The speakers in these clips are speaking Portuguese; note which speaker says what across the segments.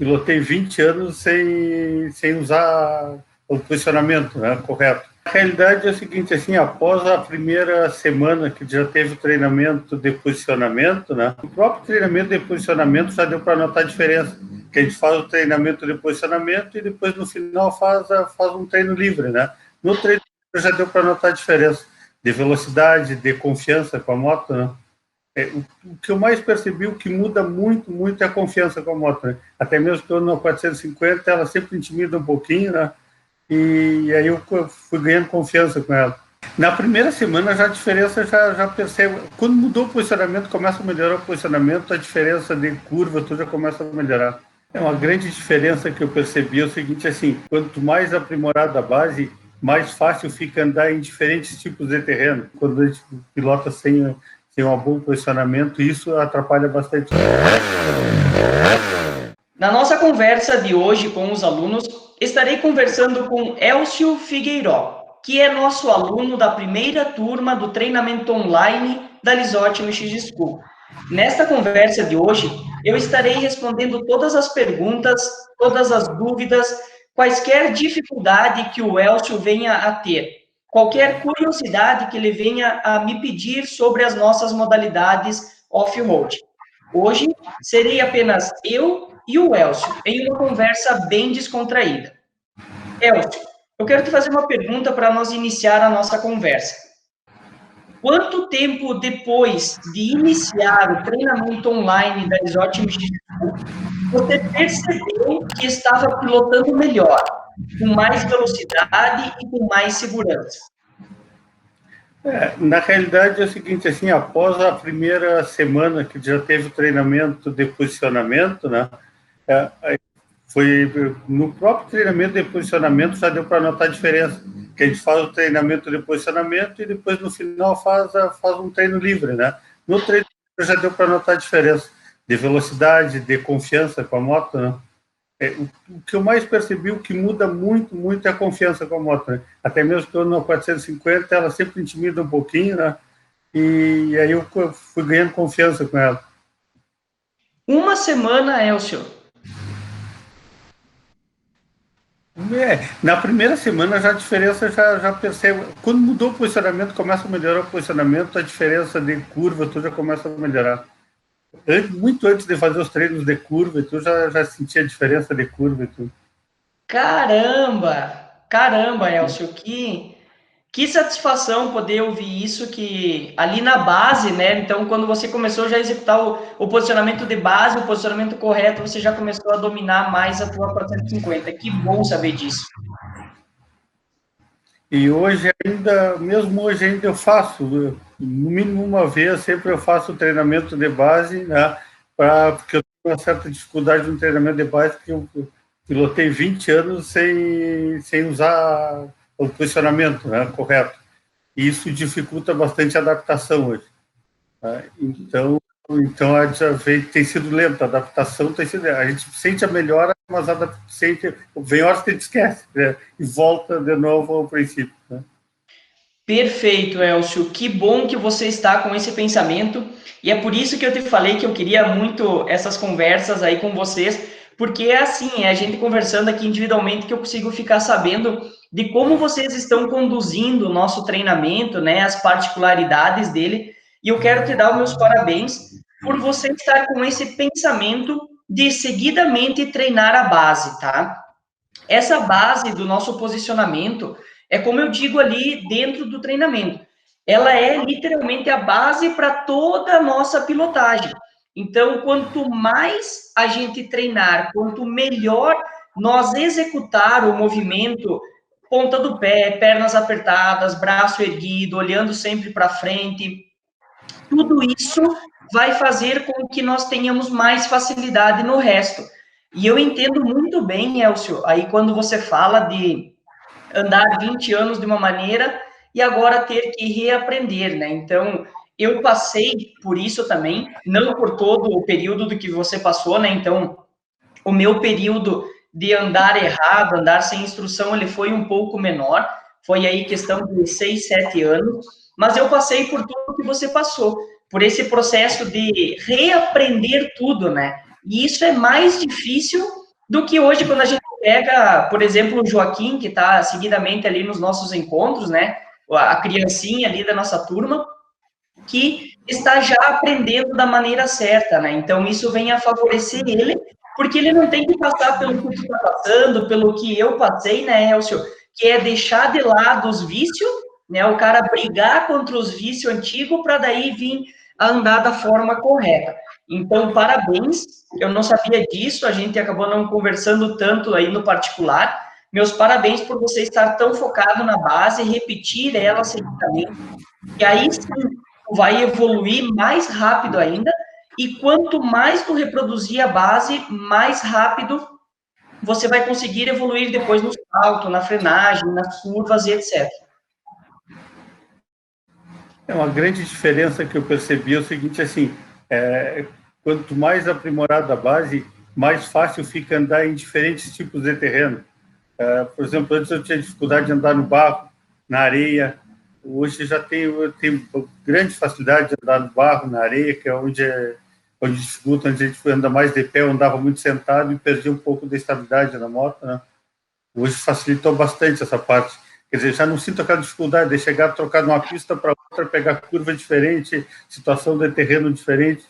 Speaker 1: pilotei 20 anos sem usar o posicionamento, né, correto. A realidade é o seguinte, assim, após a primeira semana que já teve o treinamento de posicionamento, né, o próprio treinamento de posicionamento já deu para notar a diferença, que a gente faz o treinamento de posicionamento e depois no final faz um treino livre, né. No treino já deu para notar a diferença de velocidade, de confiança com a moto, né. O que eu mais percebi, o que muda muito, muito é a confiança com a moto, né? Até mesmo que eu na 450, ela sempre intimida um pouquinho, né? E aí eu fui ganhando confiança com ela. Na primeira semana já a diferença já percebo. Quando mudou o posicionamento, começa a melhorar o posicionamento, a diferença de curva, tudo já começa a melhorar. É uma grande diferença que eu percebi, é o seguinte, assim, quanto mais aprimorada a base, mais fácil fica andar em diferentes tipos de terreno. Quando a gente pilota sem um bom posicionamento, isso atrapalha bastante.
Speaker 2: Na nossa conversa de hoje com os alunos, estarei conversando com Elcio Figueiró, que é nosso aluno da primeira turma do treinamento online da Lizotti MX School. Nesta conversa de hoje, eu estarei respondendo todas as perguntas, todas as dúvidas, quaisquer dificuldade que o Elcio venha a ter, qualquer curiosidade que ele venha a me pedir sobre as nossas modalidades off-road. Hoje, serei apenas eu e o Elcio, em uma conversa bem descontraída. Elcio, eu quero te fazer uma pergunta para nós iniciar a nossa conversa. Quanto tempo depois de iniciar o treinamento online da Lizotti MX School, você percebeu que estava pilotando melhor, com mais velocidade e com mais segurança?
Speaker 1: Na realidade é o seguinte, assim, após a primeira semana que já teve o treinamento de posicionamento, né, foi no próprio treinamento de posicionamento já deu para notar a diferença, que a gente faz o treinamento de posicionamento e depois no final faz um treino livre, né. No treino já deu para notar a diferença de velocidade, de confiança com a moto, né. O que eu mais percebi, o que muda muito, muito é a confiança com a moto, né? Até mesmo que eu na 450, ela sempre intimida um pouquinho, né? E aí eu fui ganhando confiança com ela.
Speaker 2: Uma semana, Elcio.
Speaker 1: Na primeira semana já a diferença já percebo. Quando mudou o posicionamento, começa a melhorar o posicionamento, a diferença de curva, tudo já começa a melhorar. Muito antes de fazer os treinos de curva, tu já sentia a diferença de curva e tudo.
Speaker 2: Caramba! Caramba, Elcio, que satisfação poder ouvir isso, que ali na base, né? Então, quando você começou já a executar o posicionamento de base, o posicionamento correto, você já começou a dominar mais a tua 450. Que bom saber disso.
Speaker 1: E hoje ainda, mesmo hoje ainda eu faço, no mínimo uma vez, sempre eu faço o treinamento de base, né? Porque eu tenho uma certa dificuldade no treinamento de base, porque eu pilotei 20 anos sem usar o posicionamento, né, correto. E isso dificulta bastante a adaptação hoje. Tá? Então tem sido lenta, a adaptação tem sido. A gente sente a melhora, mas vem horas que a gente esquece, né? E volta de novo ao princípio. Né?
Speaker 2: Perfeito, Elcio. Que bom que você está com esse pensamento. E é por isso que eu te falei que eu queria muito essas conversas aí com vocês, porque é assim, é a gente conversando aqui individualmente que eu consigo ficar sabendo de como vocês estão conduzindo o nosso treinamento, né, as particularidades dele. E eu quero te dar os meus parabéns por você estar com esse pensamento de seguidamente treinar a base, tá? Essa base do nosso posicionamento é como eu digo ali dentro do treinamento. Ela é literalmente a base para toda a nossa pilotagem. Então, quanto mais a gente treinar, quanto melhor nós executar o movimento, ponta do pé, pernas apertadas, braço erguido, olhando sempre para frente, tudo isso vai fazer com que nós tenhamos mais facilidade no resto. E eu entendo muito bem, Elcio, aí quando você fala de andar 20 anos de uma maneira e agora ter que reaprender, né? Então, eu passei por isso também, não por todo o período do que você passou, né? Então, o meu período de andar errado, andar sem instrução, ele foi um pouco menor, foi aí questão de 6, 7 anos, mas eu passei por tudo que você passou, por esse processo de reaprender tudo, né? E isso é mais difícil do que hoje quando a gente pega, por exemplo, o Joaquim, que está seguidamente ali nos nossos encontros, né? A criancinha ali da nossa turma, que está já aprendendo da maneira certa, né? Então, isso vem a favorecer ele, porque ele não tem que passar pelo que tu está passando, pelo que eu passei, né, Elcio? Que é deixar de lado os vícios, né? O cara brigar contra os vícios antigos para daí vir a andar da forma correta. Então, parabéns. Eu não sabia disso, a gente acabou não conversando tanto aí no particular. Meus parabéns por você estar tão focado na base, repetir ela seguidamente. E aí sim, tu vai evoluir mais rápido ainda, e quanto mais tu reproduzir a base, mais rápido você vai conseguir evoluir depois no salto, na frenagem, nas curvas e etc.
Speaker 1: É uma grande diferença que eu percebi é o seguinte, assim, quanto mais aprimorada a base, mais fácil fica andar em diferentes tipos de terreno. Por exemplo, antes eu tinha dificuldade de andar no barro, na areia. Hoje já tenho grande facilidade de andar no barro, na areia, que é onde dificulta, onde a gente anda mais de pé. Eu andava muito sentado e perdi um pouco da estabilidade na moto, né? Hoje facilitou bastante essa parte. Quer dizer, já não sinto aquela dificuldade de chegar, trocar de uma pista para outra, pegar curva diferente, situação de terreno diferente,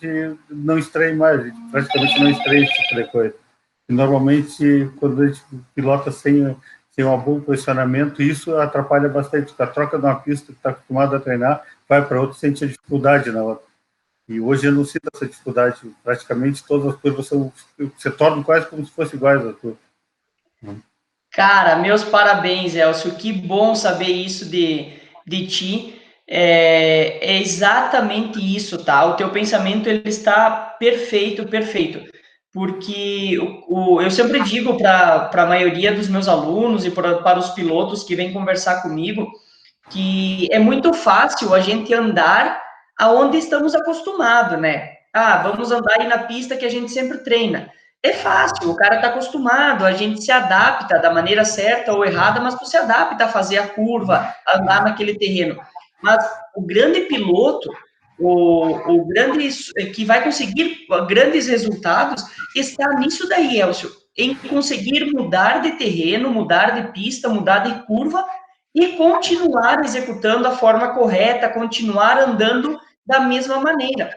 Speaker 1: não estranho mais, praticamente não estranho esse tipo de coisa. E normalmente, quando a gente pilota sem um bom posicionamento, isso atrapalha bastante. A troca de uma pista que está acostumado a treinar, vai para outra, sente a dificuldade na outra. E hoje eu não sinto essa dificuldade. Praticamente todas as curvas se tornam quase como se fossem iguais a tudo.
Speaker 2: Cara, meus parabéns, Elcio. Que bom saber isso de ti. É exatamente isso, tá? O teu pensamento ele está perfeito, perfeito. Porque eu sempre digo para a maioria dos meus alunos e para os pilotos que vêm conversar comigo que é muito fácil a gente andar aonde estamos acostumados, né? Ah, vamos andar aí na pista que a gente sempre treina. É fácil, o cara está acostumado, a gente se adapta da maneira certa ou errada, mas tu se adapta a fazer a curva, a andar naquele terreno. Mas o grande piloto, o grande que vai conseguir grandes resultados está nisso daí, Elcio, em conseguir mudar de terreno, mudar de pista, mudar de curva e continuar executando a forma correta, continuar andando da mesma maneira.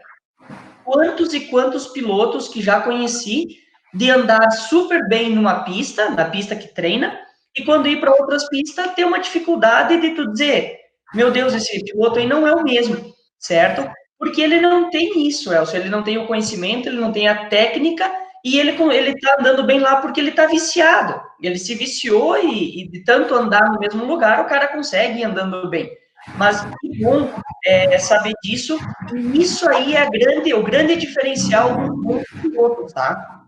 Speaker 2: Quantos e quantos pilotos que já conheci de andar super bem numa pista, na pista que treina, e quando ir para outras pistas, ter uma dificuldade de tu dizer, meu Deus, esse piloto aí não é o mesmo, certo? Porque ele não tem isso, Elcio, ele não tem o conhecimento, ele não tem a técnica, e ele tá andando bem lá porque ele tá viciado. Ele se viciou e de tanto andar no mesmo lugar, o cara consegue ir andando bem. Mas que bom saber disso, e isso aí é o grande diferencial do bom piloto, tá?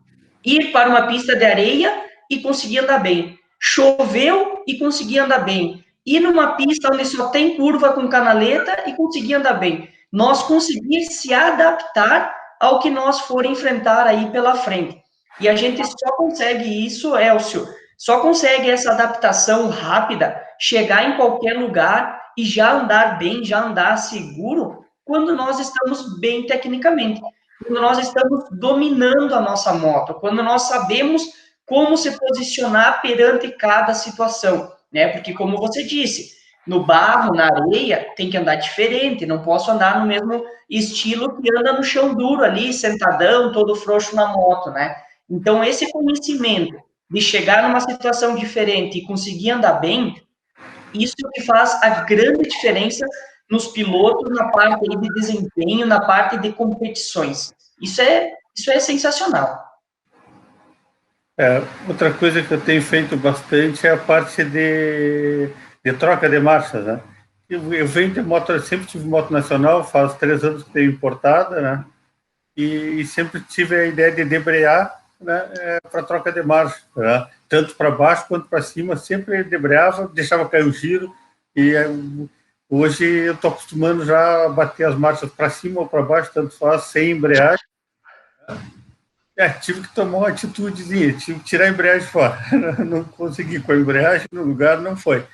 Speaker 2: Ir para uma pista de areia e conseguir andar bem. Choveu e conseguir andar bem. Ir numa pista onde só tem curva com canaleta e conseguir andar bem. Nós conseguir se adaptar ao que nós for enfrentar aí pela frente. E a gente só consegue isso, Elcio, só consegue essa adaptação rápida, chegar em qualquer lugar e já andar bem, já andar seguro, quando nós estamos bem tecnicamente, quando nós estamos dominando a nossa moto, quando nós sabemos como se posicionar perante cada situação, né? Porque, como você disse, no barro, na areia, tem que andar diferente, não posso andar no mesmo estilo que anda no chão duro ali, sentadão, todo frouxo na moto, né? Então, esse conhecimento de chegar numa situação diferente e conseguir andar bem, isso que faz a grande diferença nos pilotos, na parte de desempenho, na parte de competições. Isso é sensacional.
Speaker 1: Outra coisa que eu tenho feito bastante é a parte de troca de marchas, né? Eu venho de moto, sempre tive moto nacional, faz 3 anos que tenho importada, né? E sempre tive a ideia de debrear, né, para troca de marcha, né? Tanto para baixo quanto para cima, sempre debreava, deixava cair o giro, e hoje eu estou acostumando já a bater as marchas para cima ou para baixo, tanto faz, sem embreagem. Tive que tomar uma atitudezinha, tive que tirar a embreagem fora. Não consegui com a embreagem no lugar, não foi.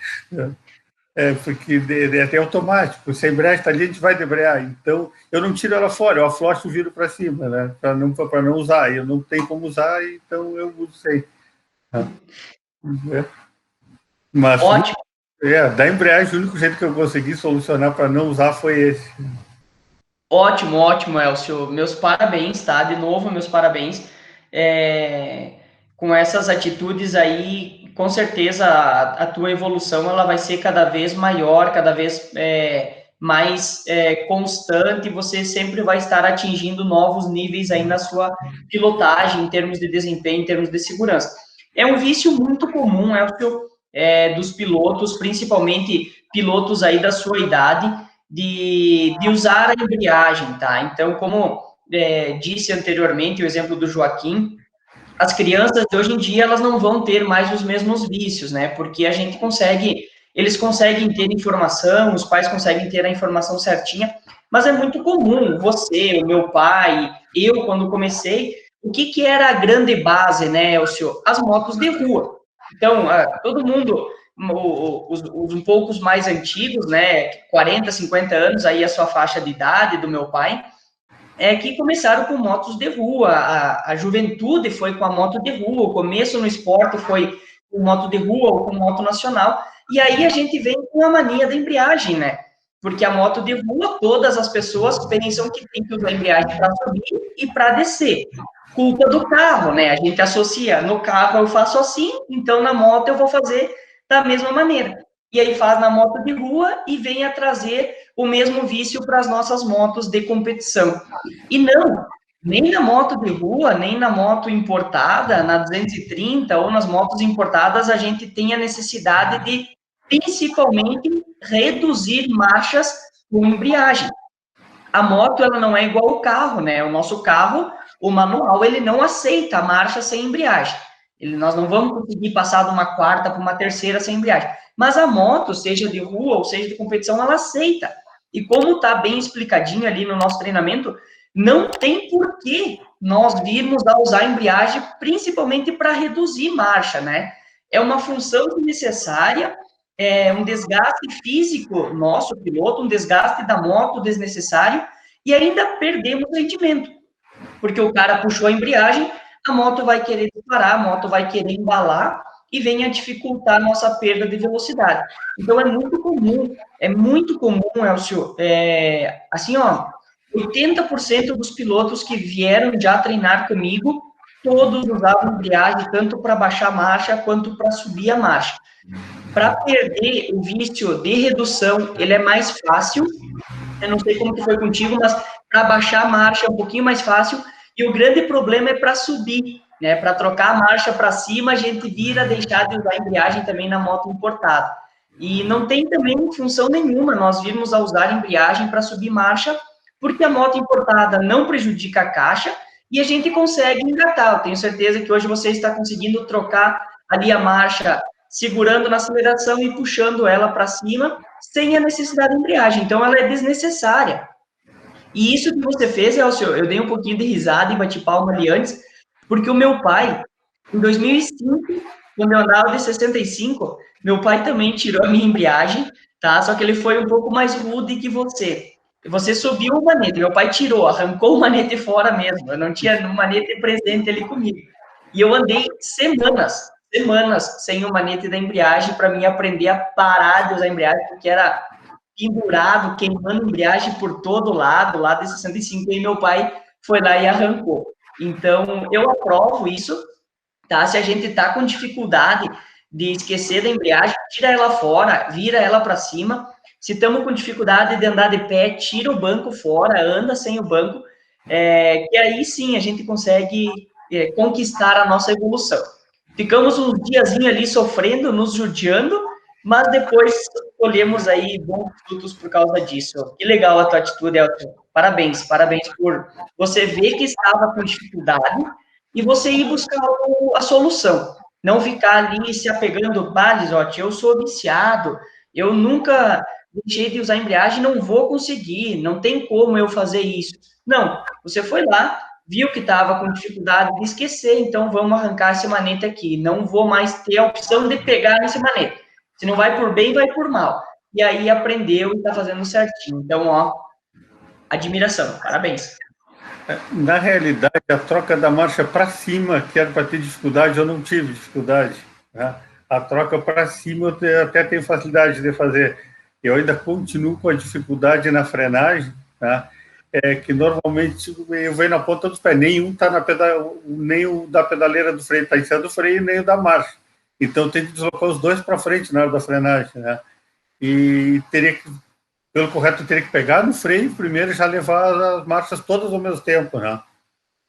Speaker 1: Porque é até automático, se a embreagem está ali, a gente vai debrear. Então, eu não tiro ela fora, eu aflocho o vidro para cima, né? Para não usar. Eu não tenho como usar, então eu uso sem. É. Mas,
Speaker 2: Ótimo,
Speaker 1: da embreagem, o único jeito que eu consegui solucionar para não usar foi esse.
Speaker 2: ótimo, ótimo, Elcio. Meus parabéns, tá? De novo, meus parabéns. Com essas atitudes aí, com certeza a tua evolução ela vai ser cada vez maior, cada vez mais constante. Você sempre vai estar atingindo novos níveis aí na sua pilotagem, em termos de desempenho, em termos de segurança. É um vício muito comum, Elcio, dos pilotos, principalmente pilotos aí da sua idade, de usar a embreagem, tá? Então, como disse anteriormente, o exemplo do Joaquim, as crianças de hoje em dia, elas não vão ter mais os mesmos vícios, né? Porque a gente consegue, eles conseguem ter informação, os pais conseguem ter a informação certinha, mas é muito comum, você, o meu pai, eu, quando comecei, o que era a grande base, né, Elcio? As motos de rua. Então, todo mundo, os um poucos mais antigos, né, 40, 50 anos, aí a sua faixa de idade do meu pai, que começaram com motos de rua, a juventude foi com a moto de rua, o começo no esporte foi com moto de rua ou com moto nacional, e aí a gente vem com a mania da embreagem, né? Porque a moto de rua, todas as pessoas pensam que tem que usar a embreagem para subir e para descer. Culpa do carro, né? A gente associa, no carro eu faço assim, então na moto eu vou fazer da mesma maneira. E aí faz na moto de rua e vem a trazer o mesmo vício para as nossas motos de competição. E não, nem na moto de rua, nem na moto importada, na 230 ou nas motos importadas, a gente tem a necessidade de, principalmente, reduzir marchas com embreagem. A moto, ela não é igual ao carro, né? O nosso carro, o manual, ele não aceita a marcha sem embreagem. Nós não vamos conseguir passar de uma quarta para uma terceira sem embreagem. Mas a moto, seja de rua ou seja de competição, ela aceita. E como está bem explicadinho ali no nosso treinamento, não tem por que nós virmos a usar a embreagem, principalmente para reduzir marcha, né? É uma função necessária, um desgaste físico nosso, piloto, um desgaste da moto desnecessário, e ainda perdemos rendimento, porque o cara puxou a embreagem, a moto vai querer disparar, a moto vai querer embalar, e vem a dificultar a nossa perda de velocidade. Então, é muito comum, Elcio, assim, ó, 80% dos pilotos que vieram já treinar comigo, todos usavam embreagem, tanto para baixar a marcha, quanto para subir a marcha. Para perder o vício de redução, ele é mais fácil. Eu não sei como que foi contigo, mas para baixar a marcha é um pouquinho mais fácil. E o grande problema é para subir, né? Para trocar a marcha para cima, a gente vira deixar de usar a embreagem também na moto importada. E não tem também função nenhuma nós virmos a usar a embreagem para subir marcha, porque a moto importada não prejudica a caixa e a gente consegue engatar. Eu tenho certeza que hoje você está conseguindo trocar ali a marcha segurando na aceleração e puxando ela para cima, sem a necessidade de embreagem. Então, ela é desnecessária. E isso que você fez, Elcio, eu dei um pouquinho de risada e bati palma ali antes, porque o meu pai, em 2005, quando eu andava de 65, meu pai também tirou a minha embreagem, tá? Só que ele foi um pouco mais rude que você. Você subiu o manete, meu pai tirou, arrancou o manete fora mesmo. Eu não tinha o manete presente ali comigo. E eu andei semanas sem o manete da embreagem para mim aprender a parar de usar a embreagem, porque era pendurado, queimando embreagem por todo lado, lá de 65, e meu pai foi lá e arrancou. Então, eu aprovo isso, tá? Se a gente tá com dificuldade de esquecer da embreagem, tira ela fora, vira ela para cima. Se estamos com dificuldade de andar de pé, tira o banco fora, anda sem o banco, que aí sim a gente consegue conquistar a nossa evolução. Ficamos uns diazinhos ali sofrendo, nos judiando, mas depois colhemos aí bons frutos por causa disso. Que legal a tua atitude, Elton. Parabéns, parabéns por você ver que estava com dificuldade e você ir buscar a solução. Não ficar ali se apegando, Lizotti, eu sou viciado, eu nunca deixei de usar embreagem, não vou conseguir, não tem como eu fazer isso. Não, você foi lá, viu que estava com dificuldade de esquecer, então vamos arrancar esse manete aqui. Não vou mais ter a opção de pegar nesse manete. Se não vai por bem, vai por mal. E aí aprendeu e está fazendo certinho. Então, ó, admiração, parabéns.
Speaker 1: Na realidade, a troca da marcha para cima, que era para ter dificuldade, eu não tive dificuldade, né? A troca para cima eu até tenho facilidade de fazer. Eu ainda continuo com a dificuldade na frenagem, né? Que normalmente eu venho na ponta dos pés, nenhum está nem o da pedaleira do freio está em cima do freio, nem o da marcha. Então tem que deslocar os dois para frente na hora da frenagem, né? E teria que, pelo correto, eu teria que pegar no freio primeiro e já levar as marchas todas ao mesmo tempo, né?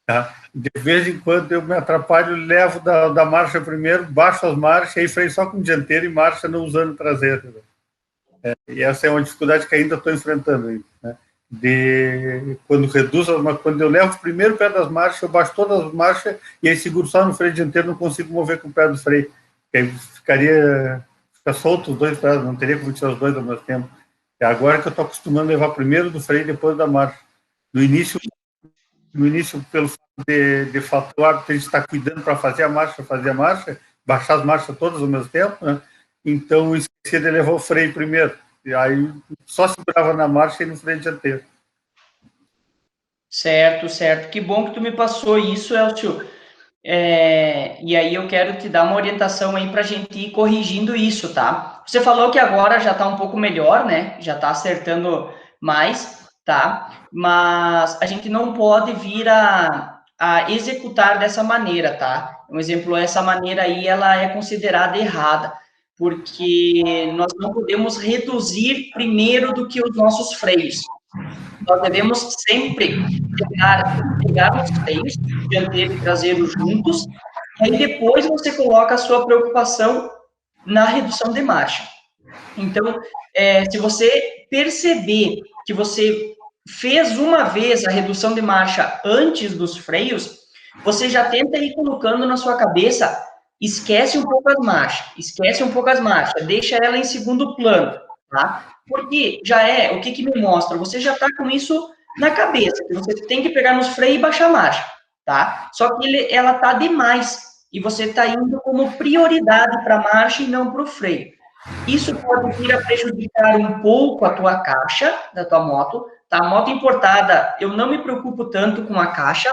Speaker 1: Tá? De vez em quando eu me atrapalho, levo da marcha primeiro, baixo as marchas, aí freio só com o dianteiro e marcha não usando o traseiro. E essa é uma dificuldade que ainda estou enfrentando. Né? Quando reduzo, quando eu levo o primeiro pé das marchas, eu baixo todas as marchas e aí seguro só no freio dianteiro, não consigo mover com o pé do freio. Aí fica solto os dois pés, não teria como tirar os dois ao mesmo tempo. É agora que eu estou acostumando a levar primeiro do freio e depois da marcha. No início, pelo fato de fato o hábito de estar cuidando para fazer a marcha, baixar as marchas todas ao mesmo tempo, né? Então eu esqueci de levar o freio primeiro. E aí só segurava na marcha e no freio dianteiro.
Speaker 2: Certo, certo. Que bom que tu me passou isso, Elcio. E aí eu quero te dar uma orientação aí para a gente ir corrigindo isso, tá? Você falou que agora já está um pouco melhor, né? Já está acertando mais, tá? Mas a gente não pode vir a executar dessa maneira, tá? Um exemplo, essa maneira aí, ela é considerada errada, porque nós não podemos reduzir primeiro do que os nossos freios. Nós devemos sempre pegar os freios, dianteiro e traseiro juntos, e aí depois você coloca a sua preocupação na redução de marcha. Então, se você perceber que você fez uma vez a redução de marcha antes dos freios, você já tenta ir colocando na sua cabeça, esquece um pouco as marchas, deixa ela em segundo plano, tá? Porque o que me mostra? Você já está com isso na cabeça, que você tem que pegar nos freios e baixar a marcha, tá? Só que ela tá demais, e você está indo como prioridade para a marcha e não para o freio. Isso pode vir a prejudicar um pouco a tua caixa da tua moto, tá? A moto importada, eu não me preocupo tanto com a caixa,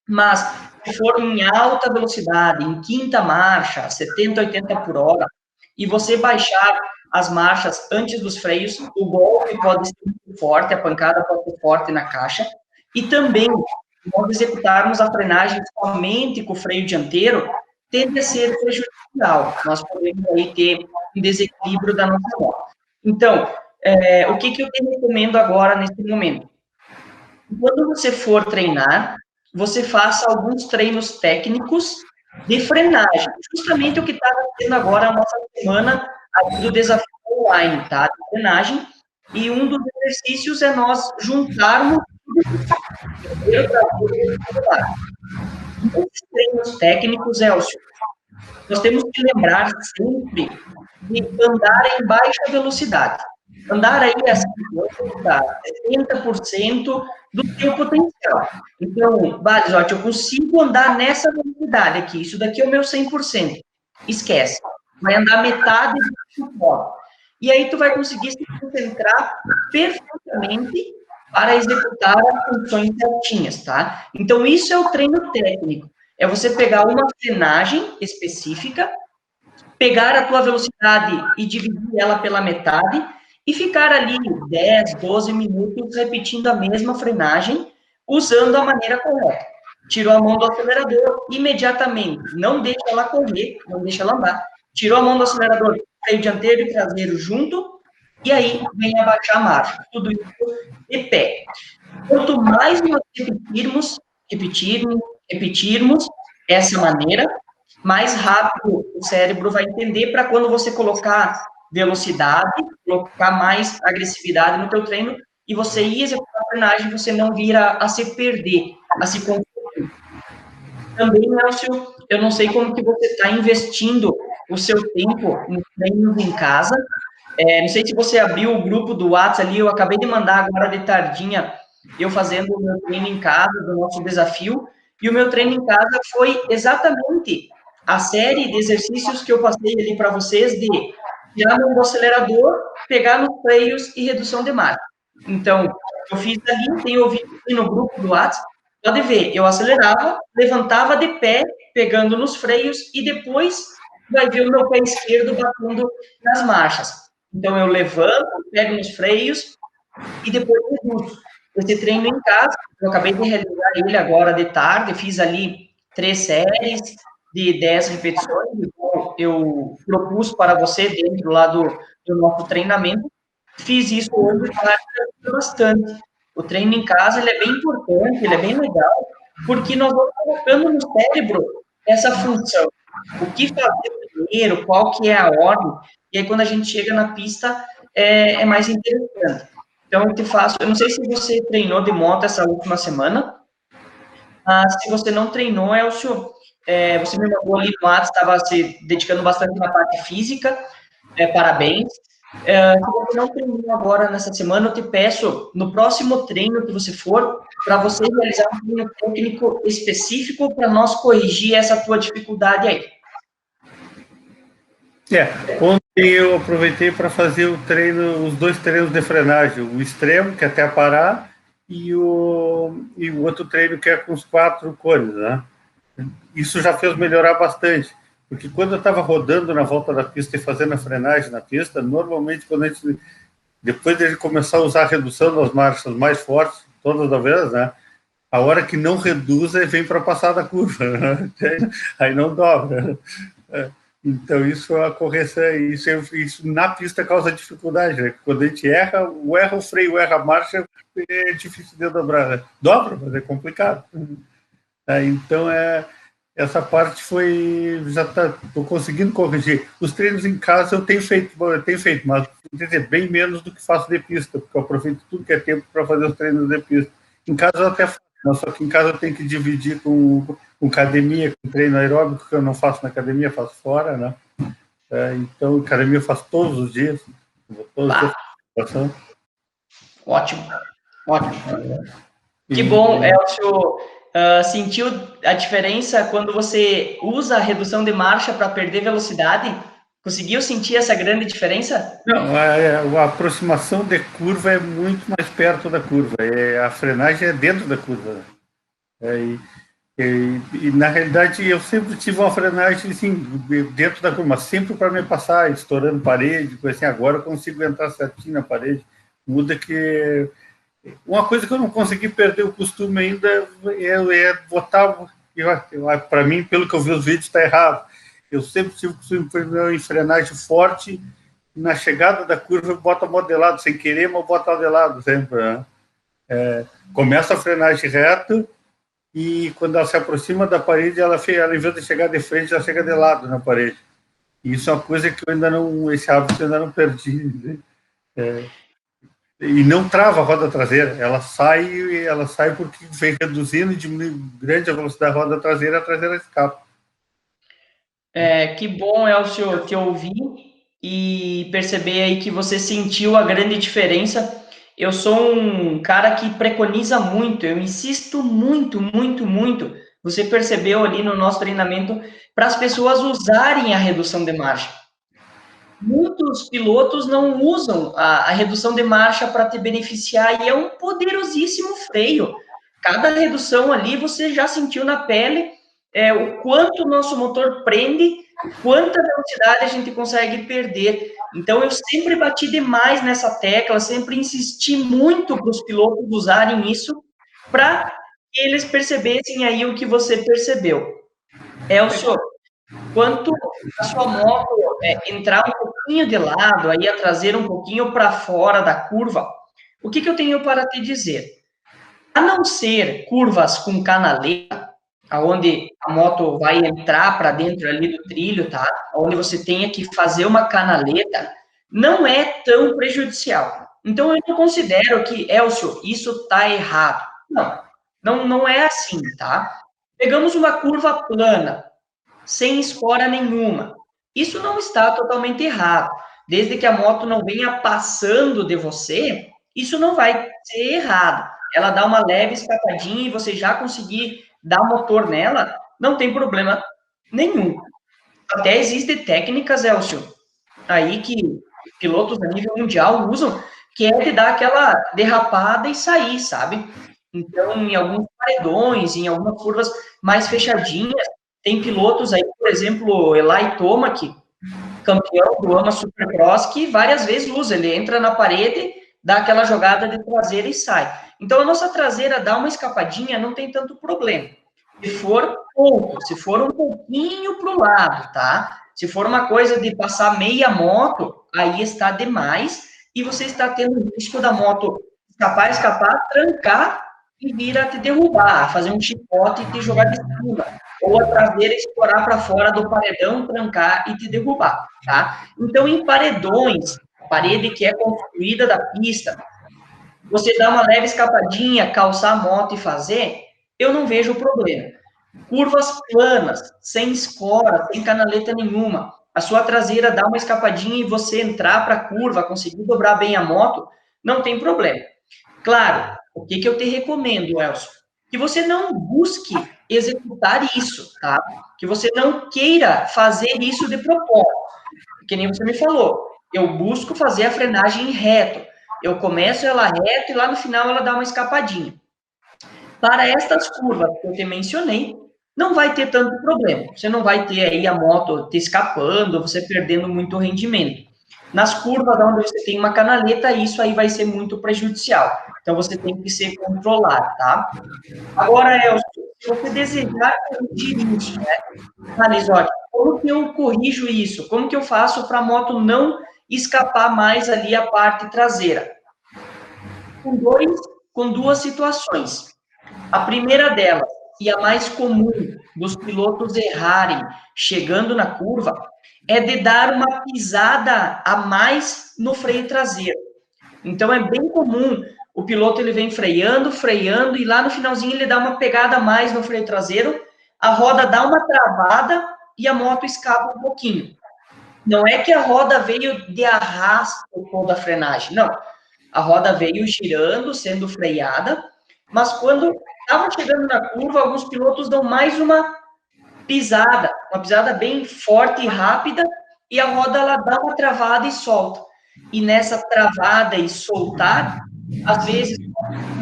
Speaker 2: mas se for em alta velocidade, em quinta marcha, 70, 80 por hora, e você baixar as marchas antes dos freios, o golpe pode ser muito forte, a pancada pode ser forte na caixa, e também, nós executarmos a frenagem somente com o freio dianteiro, tende a ser prejudicial. Nós podemos aí ter um desequilíbrio da nossa moto. Então, o que eu te recomendo agora, nesse momento? Quando você for treinar, você faça alguns treinos técnicos de frenagem. Justamente o que está acontecendo agora, a nossa semana do desafio online, tá? De frenagem. E um dos exercícios é nós juntarmos os treinos técnicos, Elcio. Nós temos que lembrar sempre de andar em baixa velocidade. Andar aí a 50%, 70% do teu potencial. Então, Balizotti, eu consigo andar nessa velocidade aqui, isso daqui é o meu 100%. Esquece. Vai andar metade do modo. E aí tu vai conseguir se concentrar perfeitamente para executar as funções certinhas, tá? Então, isso é o treino técnico. É você pegar uma frenagem específica, pegar a tua velocidade e dividir ela pela metade e ficar ali 10, 12 minutos repetindo a mesma frenagem, usando a maneira correta. Tirou a mão do acelerador imediatamente, não deixa ela correr, não deixa ela andar. Tirou a mão do acelerador, freio dianteiro e traseiro junto, e aí vem abaixar a marcha. Tudo isso de pé. Quanto mais nós repetirmos essa maneira, mais rápido o cérebro vai entender para quando você colocar velocidade, colocar mais agressividade no teu treino e você ir executar a frenagem, você não vir a se perder, a se confundir. Também, Nelson, eu não sei como que você está investindo o seu tempo em treinos em casa. Não sei se você abriu o grupo do WhatsApp ali, eu acabei de mandar agora de tardinha, eu fazendo o meu treino em casa, do nosso desafio, e o meu treino em casa foi exatamente a série de exercícios que eu passei ali para vocês de tirar a mão do acelerador, pegar nos freios e redução de marcha. Então, eu fiz ali, tenho ouvido no grupo do WhatsApp, pode ver, eu acelerava, levantava de pé, pegando nos freios, e depois vai ver o meu pé esquerdo batendo nas marchas. Então, eu levanto, pego nos freios, e depois reduzo. Esse treino em casa, eu acabei de realizar ele agora de tarde, fiz ali 3 séries de 10 repetições, então eu propus para você dentro lá do nosso treinamento, fiz isso hoje, está bastante. O treino em casa, ele é bem importante, ele é bem legal, porque nós vamos colocando no cérebro essa função. O que fazer primeiro, qual que é a ordem, e aí quando a gente chega na pista, é mais interessante. Então, eu te faço, eu não sei se você treinou de moto essa última semana, mas se você não treinou, Elcio, você me mandou ali no WhatsApp, estava se dedicando bastante na parte física, parabéns. Se você não treinou agora nessa semana, eu te peço, no próximo treino que você for, para você realizar um treino técnico específico para nós corrigir essa tua dificuldade aí.
Speaker 1: Ontem eu aproveitei para fazer os 2 treinos de frenagem, o extremo, que é até parar, e o outro treino que é com os 4 cones, né? Isso já fez melhorar bastante, porque quando eu estava rodando na volta da pista e fazendo a frenagem na pista, normalmente quando a gente, depois de começar a usar a redução das marchas mais fortes, todas as vezes, né? A hora que não reduz, vem para passar da curva, né? Aí não dobra. Então, isso a correção, isso na pista causa dificuldade, né? Quando a gente erra o freio, erra a marcha, é difícil de dobrar, né? Dobra, mas é complicado. Então, essa parte já estou conseguindo corrigir. Os treinos em casa eu tenho feito, mas quer dizer, bem menos do que faço de pista, porque eu aproveito tudo que é tempo para fazer os treinos de pista. Em casa eu até faço, só que em casa eu tenho que dividir com academia, com treino aeróbico, que eu não faço na academia, faço fora, né? Então, academia eu faço todos os dias.
Speaker 2: Ótimo, ótimo. Que bom, Elcio. Sentiu a diferença quando você usa a redução de marcha para perder velocidade? Conseguiu sentir essa grande diferença?
Speaker 1: Não, a aproximação de curva é muito mais perto da curva. A frenagem é dentro da curva. E na realidade, eu sempre tive uma frenagem assim, dentro da curva, sempre para me passar, estourando parede, coisa assim. Agora eu consigo entrar certinho na parede. Muda que... Uma coisa que eu não consegui perder o costume ainda é botar... Para mim, pelo que eu vi os vídeos, está errado. Eu sempre tive o costume de frenagem forte, na chegada da curva eu boto a modelado, sem querer, mas eu boto modelado sempre. Né? Começa a frenagem reta, e quando ela se aproxima da parede, ela em vez de chegar de frente, ela chega de lado na parede. E isso é uma coisa que eu ainda não, esse hábito eu ainda não perdi. E não trava a roda traseira, ela sai porque vem reduzindo e diminui grande a velocidade da roda traseira, a traseira escapa.
Speaker 2: Que bom, Elcio, te ouvir e perceber aí que você sentiu a grande diferença. Eu sou um cara que preconiza muito, eu insisto muito, muito, muito. Você percebeu ali no nosso treinamento para as pessoas usarem a redução de marcha. Muitos pilotos não usam a redução de marcha para te beneficiar e é um poderosíssimo freio. Cada redução ali você já sentiu na pele o quanto o nosso motor prende, quanta velocidade a gente consegue perder. Então, eu sempre bati demais nessa tecla, sempre insisti muito para os pilotos usarem isso para que eles percebessem aí o que você percebeu. Elcio, quanto a sua moto entrar um pouquinho de lado, aí a traseira um pouquinho para fora da curva, o que eu tenho para te dizer? A não ser curvas com canaleta, aonde a moto vai entrar para dentro ali do trilho, tá? Onde você tenha que fazer uma canaleta, não é tão prejudicial. Então, eu não considero que, Elcio, isso está errado. Não é assim, tá? Pegamos uma curva plana, sem espora nenhuma. Isso não está totalmente errado. Desde que a moto não venha passando de você, isso não vai ser errado. Ela dá uma leve escapadinha e você já conseguir dar motor nela, não tem problema nenhum. Até existem técnicas, Elcio, aí que pilotos a nível mundial usam, que é de dar aquela derrapada e sair, sabe? Então, em alguns paredões, em algumas curvas mais fechadinhas, tem pilotos aí, por exemplo, Eli Tomac, campeão do AMA Supercross, que várias vezes usa, ele entra na parede, dá aquela jogada de traseira e sai. Então, a nossa traseira dá uma escapadinha, não tem tanto problema. Se for pouco, se for um pouquinho para o lado, tá? Se for uma coisa de passar meia moto, aí está demais, e você está tendo o risco da moto escapar, trancar e vir a te derrubar, fazer um chicote e te jogar de cima, ou a traseira estourar para fora do paredão, trancar e te derrubar, tá? Então, em paredões, parede que é construída da pista, você dá uma leve escapadinha, calçar a moto e fazer, eu não vejo problema. Curvas planas, sem escora, sem canaleta nenhuma, a sua traseira dá uma escapadinha e você entrar para a curva, conseguir dobrar bem a moto, não tem problema. Claro, o que eu te recomendo, Elcio? Que você não busque executar isso, tá? Que você não queira fazer isso de propósito. Que nem você me falou, eu busco fazer a frenagem reto. Eu começo ela reto e lá no final ela dá uma escapadinha. Para estas curvas que eu te mencionei, não vai ter tanto problema. Você não vai ter aí a moto te escapando, você perdendo muito rendimento. Nas curvas onde você tem uma canaleta, isso aí vai ser muito prejudicial. Então, você tem que se controlar, tá? Agora, Elcio, se você desejar corrigir isso, né? Lisotti, como que eu corrijo isso? Como que eu faço para a moto não escapar mais ali a parte traseira? Com duas situações. A primeira delas, e a mais comum dos pilotos errarem chegando na curva, é de dar uma pisada a mais no freio traseiro. Então, é bem comum o piloto ele vem freando, e lá no finalzinho ele dá uma pegada a mais no freio traseiro, a roda dá uma travada e a moto escapa um pouquinho. Não é que a roda veio de arrasto toda a frenagem, não. A roda veio girando, sendo freada, mas quando estava chegando na curva, alguns pilotos dão mais uma pisada bem forte e rápida, e a roda ela dá uma travada e solta. E nessa travada e soltar, às vezes,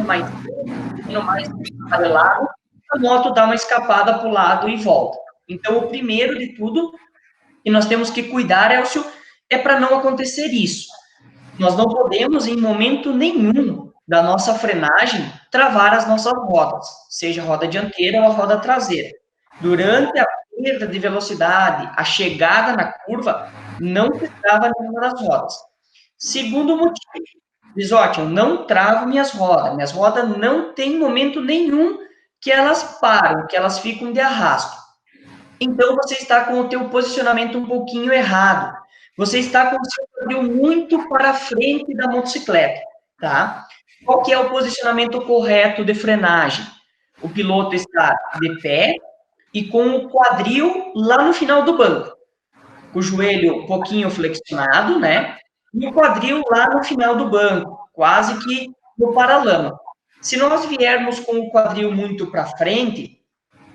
Speaker 2: mais amarelado, a moto dá uma escapada para o lado e volta. Então, o primeiro de tudo que nós temos que cuidar, Elcio, é para não acontecer isso. Nós não podemos, em momento nenhum da nossa frenagem, travar as nossas rodas, seja a roda dianteira ou a roda traseira. Durante a perda de velocidade, a chegada na curva, não se trava nenhuma das rodas. Segundo motivo, Lisotti, eu não travo minhas rodas não tem momento nenhum que elas param, que elas ficam de arrasto. Então, você está com o teu posicionamento um pouquinho errado. Você está com o seu quadril muito para frente da motocicleta, tá? Qual que é o posicionamento correto de frenagem? O piloto está de pé e com o quadril lá no final do banco. O joelho um pouquinho flexionado, né? E o quadril lá no final do banco, quase que no paralama. Se nós viermos com o quadril muito para frente,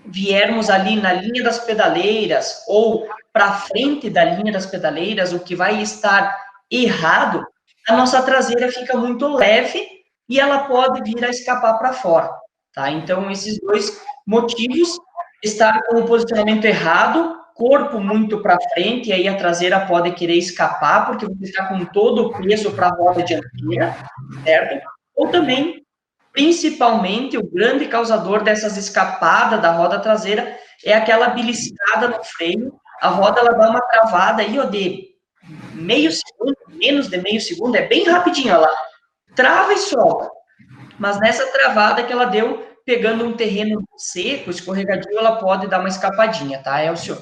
Speaker 2: viermos ali na linha das pedaleiras ou para frente da linha das pedaleiras, o que vai estar errado, a nossa traseira fica muito leve e ela pode vir a escapar para fora, tá? Então, esses dois motivos, estar com o posicionamento errado, corpo muito para frente, e aí a traseira pode querer escapar, porque você está com todo o peso para a roda dianteira, certo? Ou também principalmente, o grande causador dessas escapadas da roda traseira é aquela beliscada no freio. A roda ela dá uma travada aí, ó, de meio segundo, menos de meio segundo, é bem rapidinho, ela trava e solta. Mas nessa travada que ela deu, pegando um terreno seco, escorregadio, ela pode dar uma escapadinha, tá, Elcio?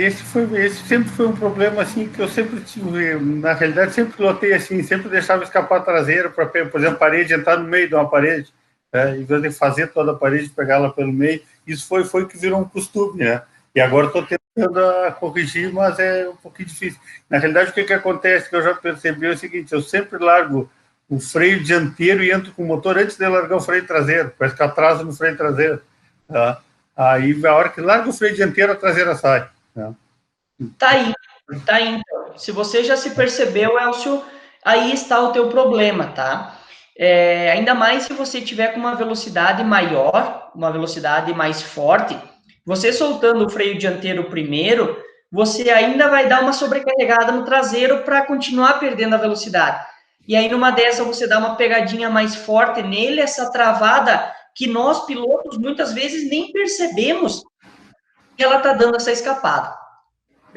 Speaker 1: Esse sempre foi um problema assim que eu sempre tive, na realidade sempre pilotei assim, sempre deixava escapar a traseira para, por exemplo, a parede entrar no meio de uma parede, em vez de fazer toda a parede, pegar ela pelo meio. Isso foi que virou um costume, né? E agora estou tentando corrigir, mas é um pouquinho difícil. Na realidade, o que acontece, que eu já percebi, é o seguinte: eu sempre largo o freio dianteiro e entro com o motor antes de largar o freio traseiro, parece que atraso no freio traseiro, tá? Aí, a hora que larga o freio dianteiro, a traseira sai. Né?
Speaker 2: Tá aí. Então. Se você já se percebeu, Elcio, aí está o teu problema, tá? Ainda mais se você tiver com uma velocidade maior, uma velocidade mais forte, você soltando o freio dianteiro primeiro, você ainda vai dar uma sobrecarregada no traseiro para continuar perdendo a velocidade. E aí, numa dessa, você dá uma pegadinha mais forte nele, essa travada que nós, pilotos, muitas vezes nem percebemos que ela está dando essa escapada.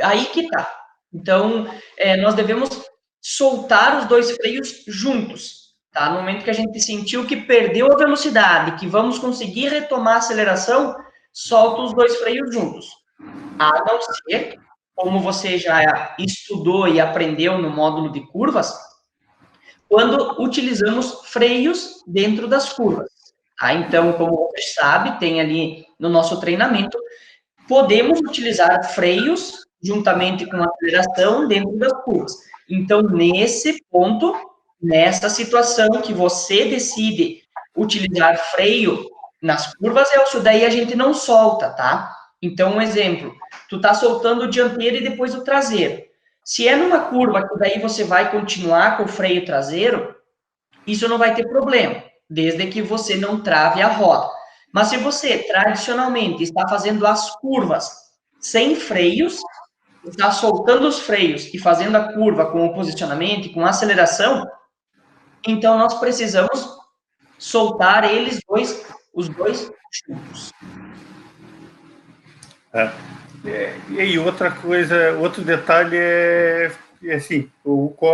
Speaker 2: Aí que tá. Então, nós devemos soltar os dois freios juntos, tá? No momento que a gente sentiu que perdeu a velocidade, que vamos conseguir retomar a aceleração, solta os dois freios juntos. A não ser, como você já estudou e aprendeu no módulo de curvas, quando utilizamos freios dentro das curvas. Tá? Então, como você sabe, tem ali no nosso treinamento, podemos utilizar freios juntamente com aceleração dentro das curvas. Então, nesse ponto, nessa situação que você decide utilizar freio nas curvas, Elcio, daí a gente não solta, tá? Então, um exemplo, tu tá soltando o dianteiro e depois o traseiro. Se é numa curva que daí você vai continuar com o freio traseiro, isso não vai ter problema, desde que você não trave a roda. Mas se você, tradicionalmente, está fazendo as curvas sem freios, está soltando os freios e fazendo a curva com o posicionamento, com a aceleração, então nós precisamos soltar os dois juntos.
Speaker 1: E outra coisa, outro detalhe é assim,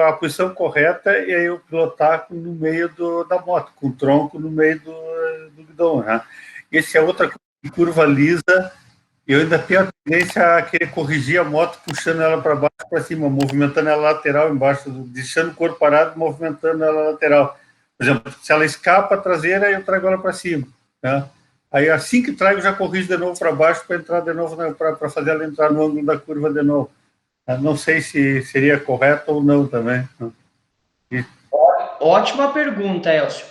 Speaker 1: a posição correta é eu pilotar no meio da moto, com o tronco no meio do guidão, né? Esse é outra curva lisa, eu ainda tenho a tendência a querer corrigir a moto, puxando ela para baixo, para cima, movimentando ela lateral, embaixo, deixando o corpo parado, movimentando ela lateral. Por exemplo, se ela escapa a traseira, eu trago ela para cima, né? Aí, assim que trago, já corrijo de novo para baixo para entrar de novo, para fazer ela entrar no ângulo da curva de novo. Não sei se seria correto ou não também.
Speaker 2: Ótima pergunta, Elcio.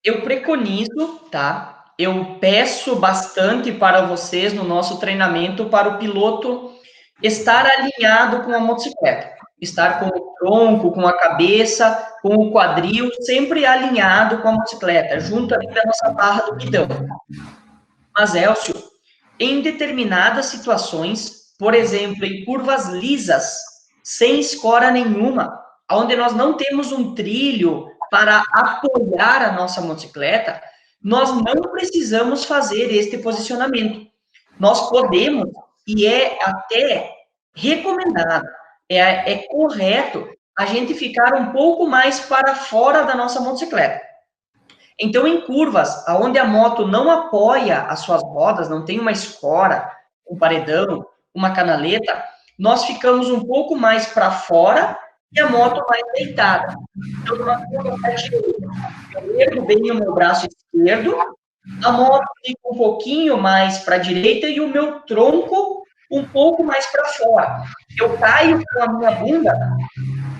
Speaker 2: Eu preconizo, tá? Eu peço bastante para vocês no nosso treinamento para o piloto estar alinhado com a motocicleta. Estar com o tronco, com a cabeça, com o quadril, sempre alinhado com a motocicleta, junto ali da nossa barra do guidão. Mas, Elcio, em determinadas situações, por exemplo, em curvas lisas, sem escora nenhuma, onde nós não temos um trilho para apoiar a nossa motocicleta, nós não precisamos fazer este posicionamento. Nós podemos, e é até recomendado, é correto a gente ficar um pouco mais para fora da nossa motocicleta. Então, em curvas, onde a moto não apoia as suas rodas, não tem uma escora, um paredão, uma canaleta, nós ficamos um pouco mais para fora e a moto mais deitada. Então, eu ergo bem o meu braço esquerdo, a moto fica um pouquinho mais para a direita e o meu tronco um pouco mais para fora. Eu caio com a minha bunda,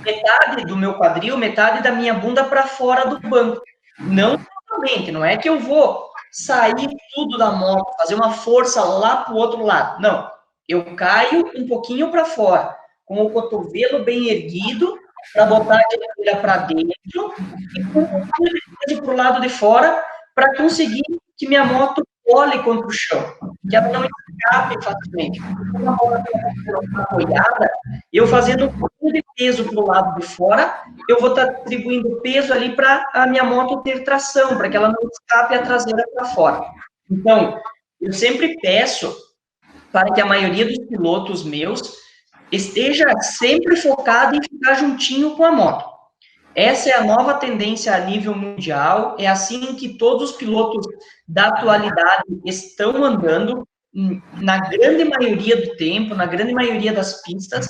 Speaker 2: metade do meu quadril, metade da minha bunda para fora do banco. Não totalmente, não é que eu vou sair tudo da moto, fazer uma força lá para o outro lado. Não, eu caio um pouquinho para fora, com o cotovelo bem erguido, para botar a dianteira para dentro e com o cotovelo para o lado de fora, para conseguir que minha moto cole contra o chão, que ela não escape facilmente. Quando a moto está apoiada, eu fazendo um pouquinho de peso para o lado de fora, eu vou estar distribuindo peso ali para a minha moto ter tração, para que ela não escape a traseira para fora. Então, eu sempre peço para que a maioria dos pilotos meus esteja sempre focado em ficar juntinho com a moto. Essa é a nova tendência a nível mundial, é assim que todos os pilotos da atualidade estão andando, na grande maioria do tempo, na grande maioria das pistas,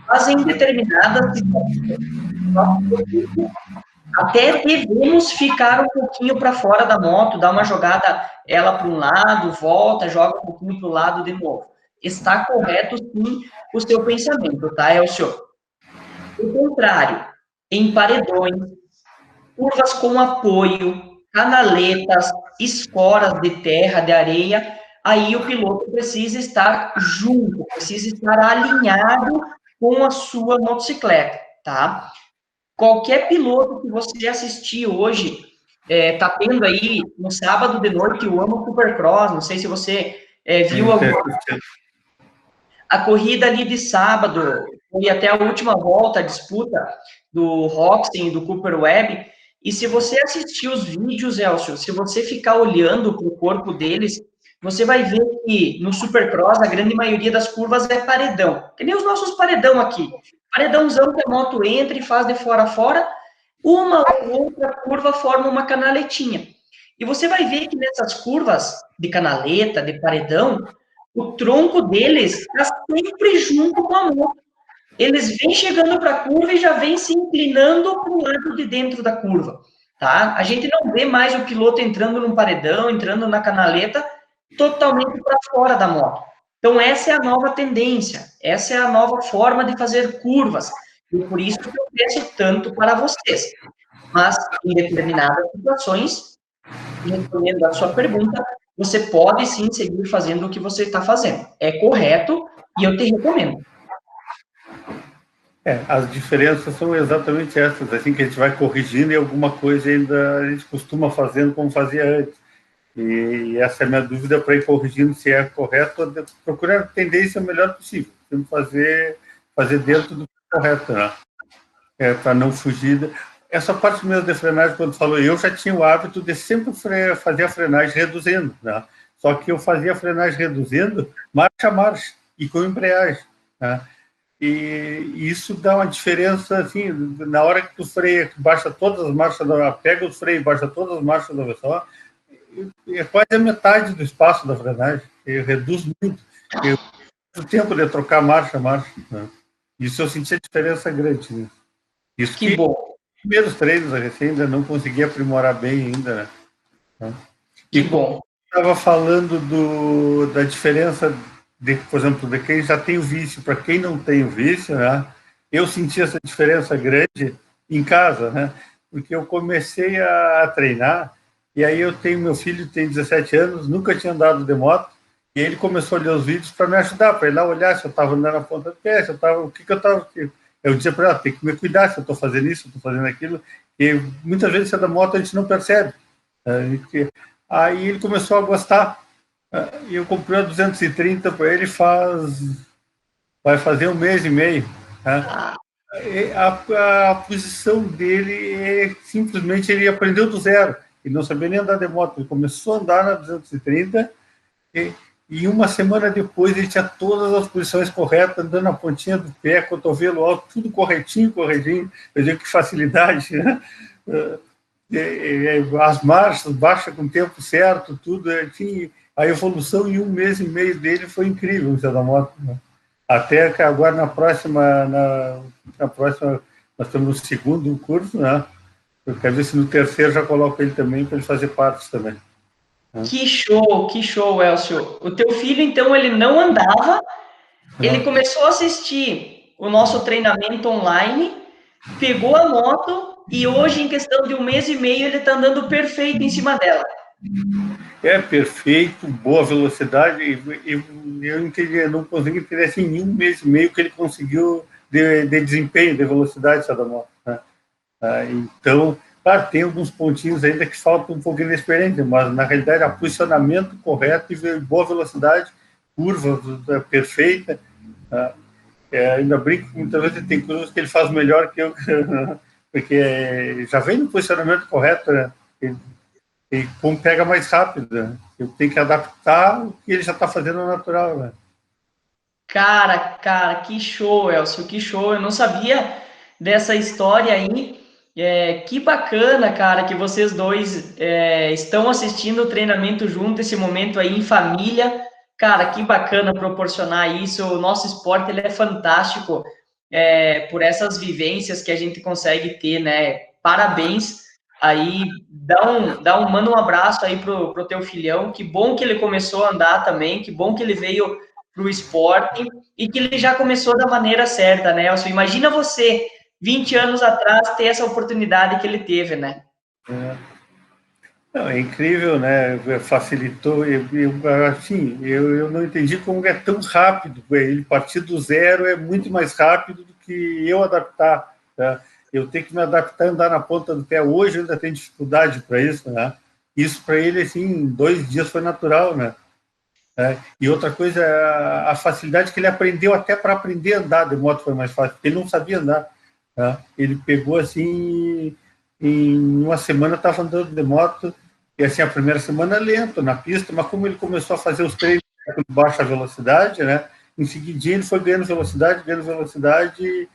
Speaker 2: mas em determinadas situações. Até devemos ficar um pouquinho para fora da moto, dar uma jogada ela para um lado, volta, joga um pouquinho para o lado de novo. Está correto, sim, o seu pensamento, tá, Elcio? O contrário, em paredões, curvas com apoio, canaletas, escoras de terra, de areia, aí o piloto precisa estar junto, precisa estar alinhado com a sua motocicleta, tá? Qualquer piloto que você assistir hoje, tá tendo aí no sábado de noite o Amo Supercross, não sei se você viu a corrida ali de sábado, foi até a última volta, a disputa do Roczen e do Cooper Webb, e se você assistir os vídeos, Elcio, se você ficar olhando para o corpo deles, você vai ver que no Supercross a grande maioria das curvas é paredão, que nem os nossos paredão aqui. Paredãozão que a moto entra e faz de fora a fora, uma ou outra curva forma uma canaletinha. E você vai ver que nessas curvas de canaleta, de paredão, o tronco deles está sempre junto com a moto. Eles vêm chegando para a curva e já vêm se inclinando para o lado de dentro da curva, tá? A gente não vê mais o piloto entrando num paredão, entrando na canaleta, totalmente para fora da moto. Então, essa é a nova tendência, essa é a nova forma de fazer curvas, e por isso que eu peço tanto para vocês. Mas, em determinadas situações, respondendo a sua pergunta, você pode sim seguir fazendo o que você está fazendo. É correto e eu te recomendo.
Speaker 1: As diferenças são exatamente essas, assim, que a gente vai corrigindo e alguma coisa ainda a gente costuma fazendo como fazia antes. E essa é a minha dúvida para ir corrigindo se é correto, procurar a tendência o melhor possível, fazer dentro do correto, né? Para não fugir. Essa parte mesmo de frenagem, quando falou, eu já tinha o hábito de sempre fazer a frenagem reduzindo, né? Só que eu fazia a frenagem reduzindo marcha a marcha e com embreagem, né? E isso dá uma diferença, assim, na hora que tu freia, que baixa todas as marchas, pega o freio e baixa todas as marchas da vez só, é quase a metade do espaço da frenagem, reduz muito o tempo de trocar marcha a marcha, né? Isso eu senti a diferença grande, né? Isso
Speaker 2: que bom.
Speaker 1: Os primeiros treinos ainda não consegui aprimorar bem ainda, né?
Speaker 2: Que bom.
Speaker 1: Estava falando da diferença por exemplo, de quem já tem o vício para quem não tem o vício, né? Eu senti essa diferença grande em casa, né? Porque eu comecei a treinar e aí eu tenho meu filho tem 17 anos, nunca tinha andado de moto e ele começou a ler os vídeos para me ajudar, para ir lá olhar se eu estava andando na ponta do pé, se eu estava, o que eu estava. Eu dizia para ela, tem que me cuidar se eu estou fazendo isso, estou fazendo aquilo. E muitas vezes você da moto a gente não percebe. Aí ele começou a gostar. E eu comprei a 230 para ele vai fazer 1 mês e meio. Tá? A posição dele é simplesmente ele aprendeu do zero. Ele não sabia nem andar de moto. Ele começou a andar na 230 e uma semana depois ele tinha todas as posições corretas, andando na pontinha do pé, cotovelo alto, tudo corretinho. Eu digo que facilidade, né? As marchas, baixa com o tempo certo, tudo, enfim. A evolução em 1 mês e meio dele foi incrível, o da moto, né? Até que agora na próxima, nós temos o segundo curso, né? Eu quero ver se no terceiro já coloco ele também, para ele fazer parte também.
Speaker 2: Que show, Elcio. O teu filho, então, ele não andava, ele começou a assistir o nosso treinamento online, pegou a moto e hoje, em questão de 1 mês e meio, ele está andando perfeito em cima dela.
Speaker 1: É perfeito, boa velocidade, eu não consegui entender assim, em 1 mês e meio que ele conseguiu de desempenho, de velocidade da moto, né? Então, claro, tem alguns pontinhos ainda que faltam um pouquinho de experiência, mas na realidade o posicionamento correto e boa velocidade, curva perfeita, ainda brinco que muitas vezes tem coisas que ele faz melhor que eu, porque já vem no posicionamento correto, né? E como pega mais rápido, né? Eu tenho que adaptar o que ele já está fazendo no natural, né?
Speaker 2: Cara, que show, Elcio, que show. Eu não sabia dessa história aí. Que bacana, cara, que vocês dois estão assistindo o treinamento junto, esse momento aí em família. Cara, que bacana proporcionar isso. O nosso esporte ele é fantástico por essas vivências que a gente consegue ter, né? Parabéns. Aí manda um abraço aí pro teu filhão. Que bom que ele começou a andar também, que bom que ele veio pro esporte e que ele já começou da maneira certa, né, Elcio? Imagina você, 20 anos atrás, ter essa oportunidade que ele teve, né?
Speaker 1: Não, é incrível, né? Facilitou. Assim, eu não entendi como é tão rápido. Ele partir do zero é muito mais rápido do que eu adaptar. Tá? Eu tenho que me adaptar a andar na ponta do pé. Hoje eu ainda tenho dificuldade para isso, né? Isso para ele, assim, em 2 dias foi natural, né? E outra coisa, a facilidade que ele aprendeu, até para aprender a andar de moto foi mais fácil, porque ele não sabia andar. Tá? Ele pegou, assim, em uma semana estava andando de moto, e assim, a primeira semana lento na pista, mas como ele começou a fazer os treinos de baixa velocidade, né? Em seguidinho ele foi ganhando velocidade, e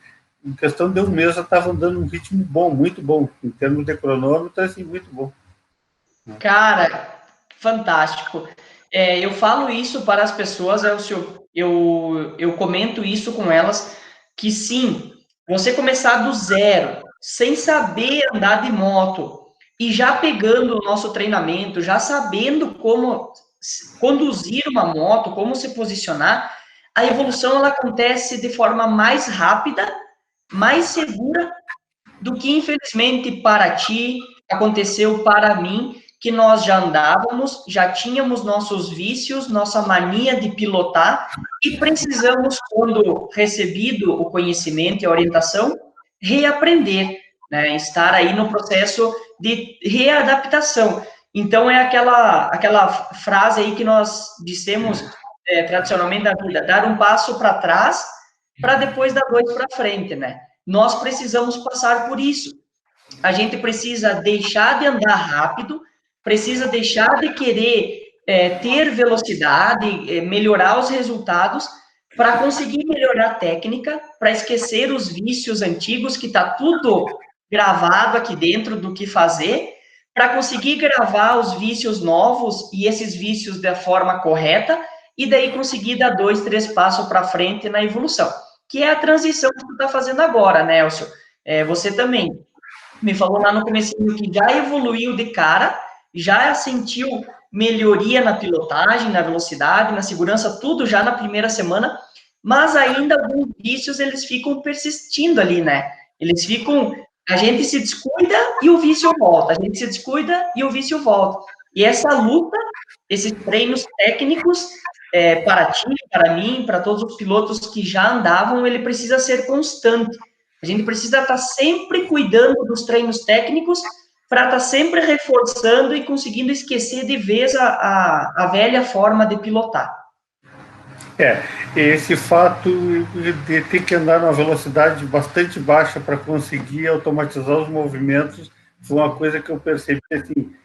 Speaker 1: em questão de um mês já estava andando um ritmo bom, muito bom, em termos de cronômetro, assim, muito bom.
Speaker 2: Cara, fantástico. Eu falo isso para as pessoas, eu comento isso com elas, que sim, você começar do zero, sem saber andar de moto, e já pegando o nosso treinamento, já sabendo como conduzir uma moto, como se posicionar, a evolução ela acontece de forma mais rápida, mais segura do que, infelizmente, para ti, aconteceu para mim, que nós já andávamos, já tínhamos nossos vícios, nossa mania de pilotar, e precisamos, quando recebido o conhecimento e a orientação, reaprender, né? Estar aí no processo de readaptação. Então, é aquela frase aí que nós dissemos tradicionalmente da vida, dar um passo para trás, para depois dar 2 para frente, né? Nós precisamos passar por isso. A gente precisa deixar de andar rápido, precisa deixar de querer ter velocidade, melhorar os resultados, para conseguir melhorar a técnica, para esquecer os vícios antigos, que está tudo gravado aqui dentro do que fazer, para conseguir gravar os vícios novos e esses vícios da forma correta, e daí conseguir dar 2, 3 passos para frente na evolução, que é a transição que tu está fazendo agora, né, Elcio? Você também me falou lá no começo que já evoluiu de cara, já sentiu melhoria na pilotagem, na velocidade, na segurança, tudo já na primeira semana, mas ainda alguns vícios, eles ficam persistindo ali, né? Eles ficam... A gente se descuida e o vício volta, a gente se descuida e o vício volta. E essa luta, esses treinos técnicos, para ti, para mim, para todos os pilotos que já andavam, ele precisa ser constante. A gente precisa estar sempre cuidando dos treinos técnicos para estar sempre reforçando e conseguindo esquecer de vez a velha forma de pilotar.
Speaker 1: Esse fato de ter que andar numa velocidade bastante baixa para conseguir automatizar os movimentos foi uma coisa que eu percebi, assim,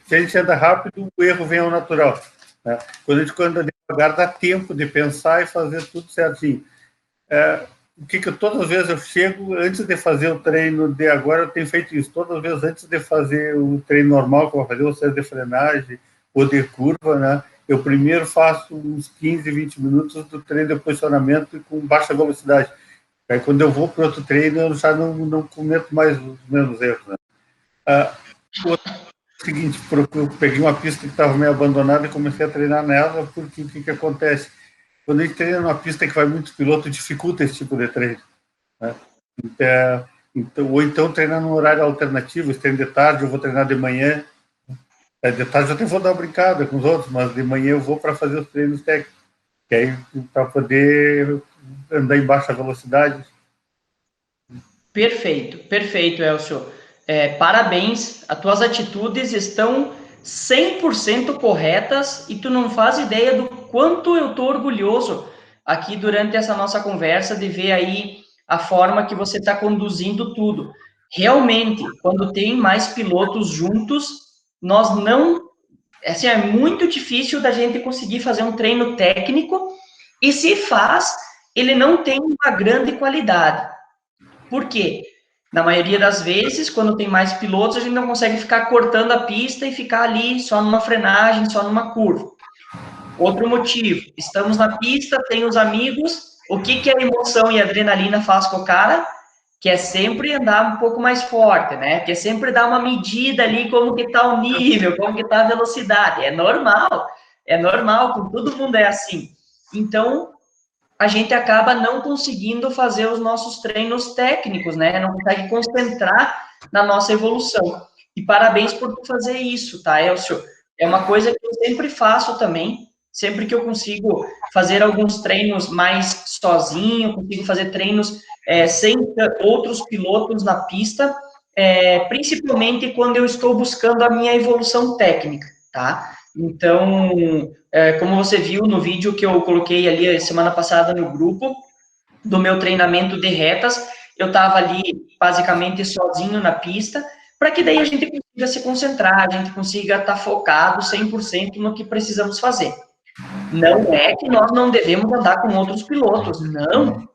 Speaker 1: se a gente anda rápido, o erro vem ao natural. Né? Quando a gente anda devagar, dá tempo de pensar e fazer tudo certinho. O que todas as vezes eu chego, antes de fazer o treino de agora, eu tenho feito isso. Todas as vezes, antes de fazer o treino normal, que eu vou fazer o exercício de frenagem ou de curva, né? Eu primeiro faço uns 15, 20 minutos do treino de posicionamento com baixa velocidade. Aí, quando eu vou para outro treino, eu já não cometo mais os mesmos erros. Né? O seguinte, eu peguei uma pista que estava meio abandonada e comecei a treinar nela, porque o que acontece? Quando a gente treina numa pista que vai muitos pilotos, dificulta esse tipo de treino. Né? Ou então treinar num horário alternativo, se treino de tarde, eu vou treinar de manhã. De tarde eu até vou dar uma brincada com os outros, mas de manhã eu vou para fazer os treinos técnicos, que aí para poder andar em baixa velocidade.
Speaker 2: Perfeito, Elcio. Parabéns, as tuas atitudes estão 100% corretas e tu não faz ideia do quanto eu estou orgulhoso aqui durante essa nossa conversa de ver aí a forma que você está conduzindo tudo. Realmente, quando tem mais pilotos juntos, nós não... Assim, é muito difícil da gente conseguir fazer um treino técnico e se faz, ele não tem uma grande qualidade. Por quê? Na maioria das vezes, quando tem mais pilotos, a gente não consegue ficar cortando a pista e ficar ali só numa frenagem, só numa curva. Outro motivo, estamos na pista, tem os amigos, o que a emoção e a adrenalina faz com o cara? Que é sempre andar um pouco mais forte, né? Que é sempre dar uma medida ali, como que tá o nível, como que tá a velocidade. É normal, com todo mundo é assim. Então, a gente acaba não conseguindo fazer os nossos treinos técnicos, né? Não consegue concentrar na nossa evolução. E parabéns por fazer isso, tá, Elcio? É uma coisa que eu sempre faço também. sempre que eu consigo fazer alguns treinos mais sozinho, consigo fazer treinos sem outros pilotos na pista, principalmente quando eu estou buscando a minha evolução técnica, tá? Então, como você viu no vídeo que eu coloquei ali semana passada no grupo, do meu treinamento de retas, eu estava ali basicamente sozinho na pista, para que daí a gente consiga se concentrar, a gente consiga estar focado 100% no que precisamos fazer. Não é que nós não devemos andar com outros pilotos, não.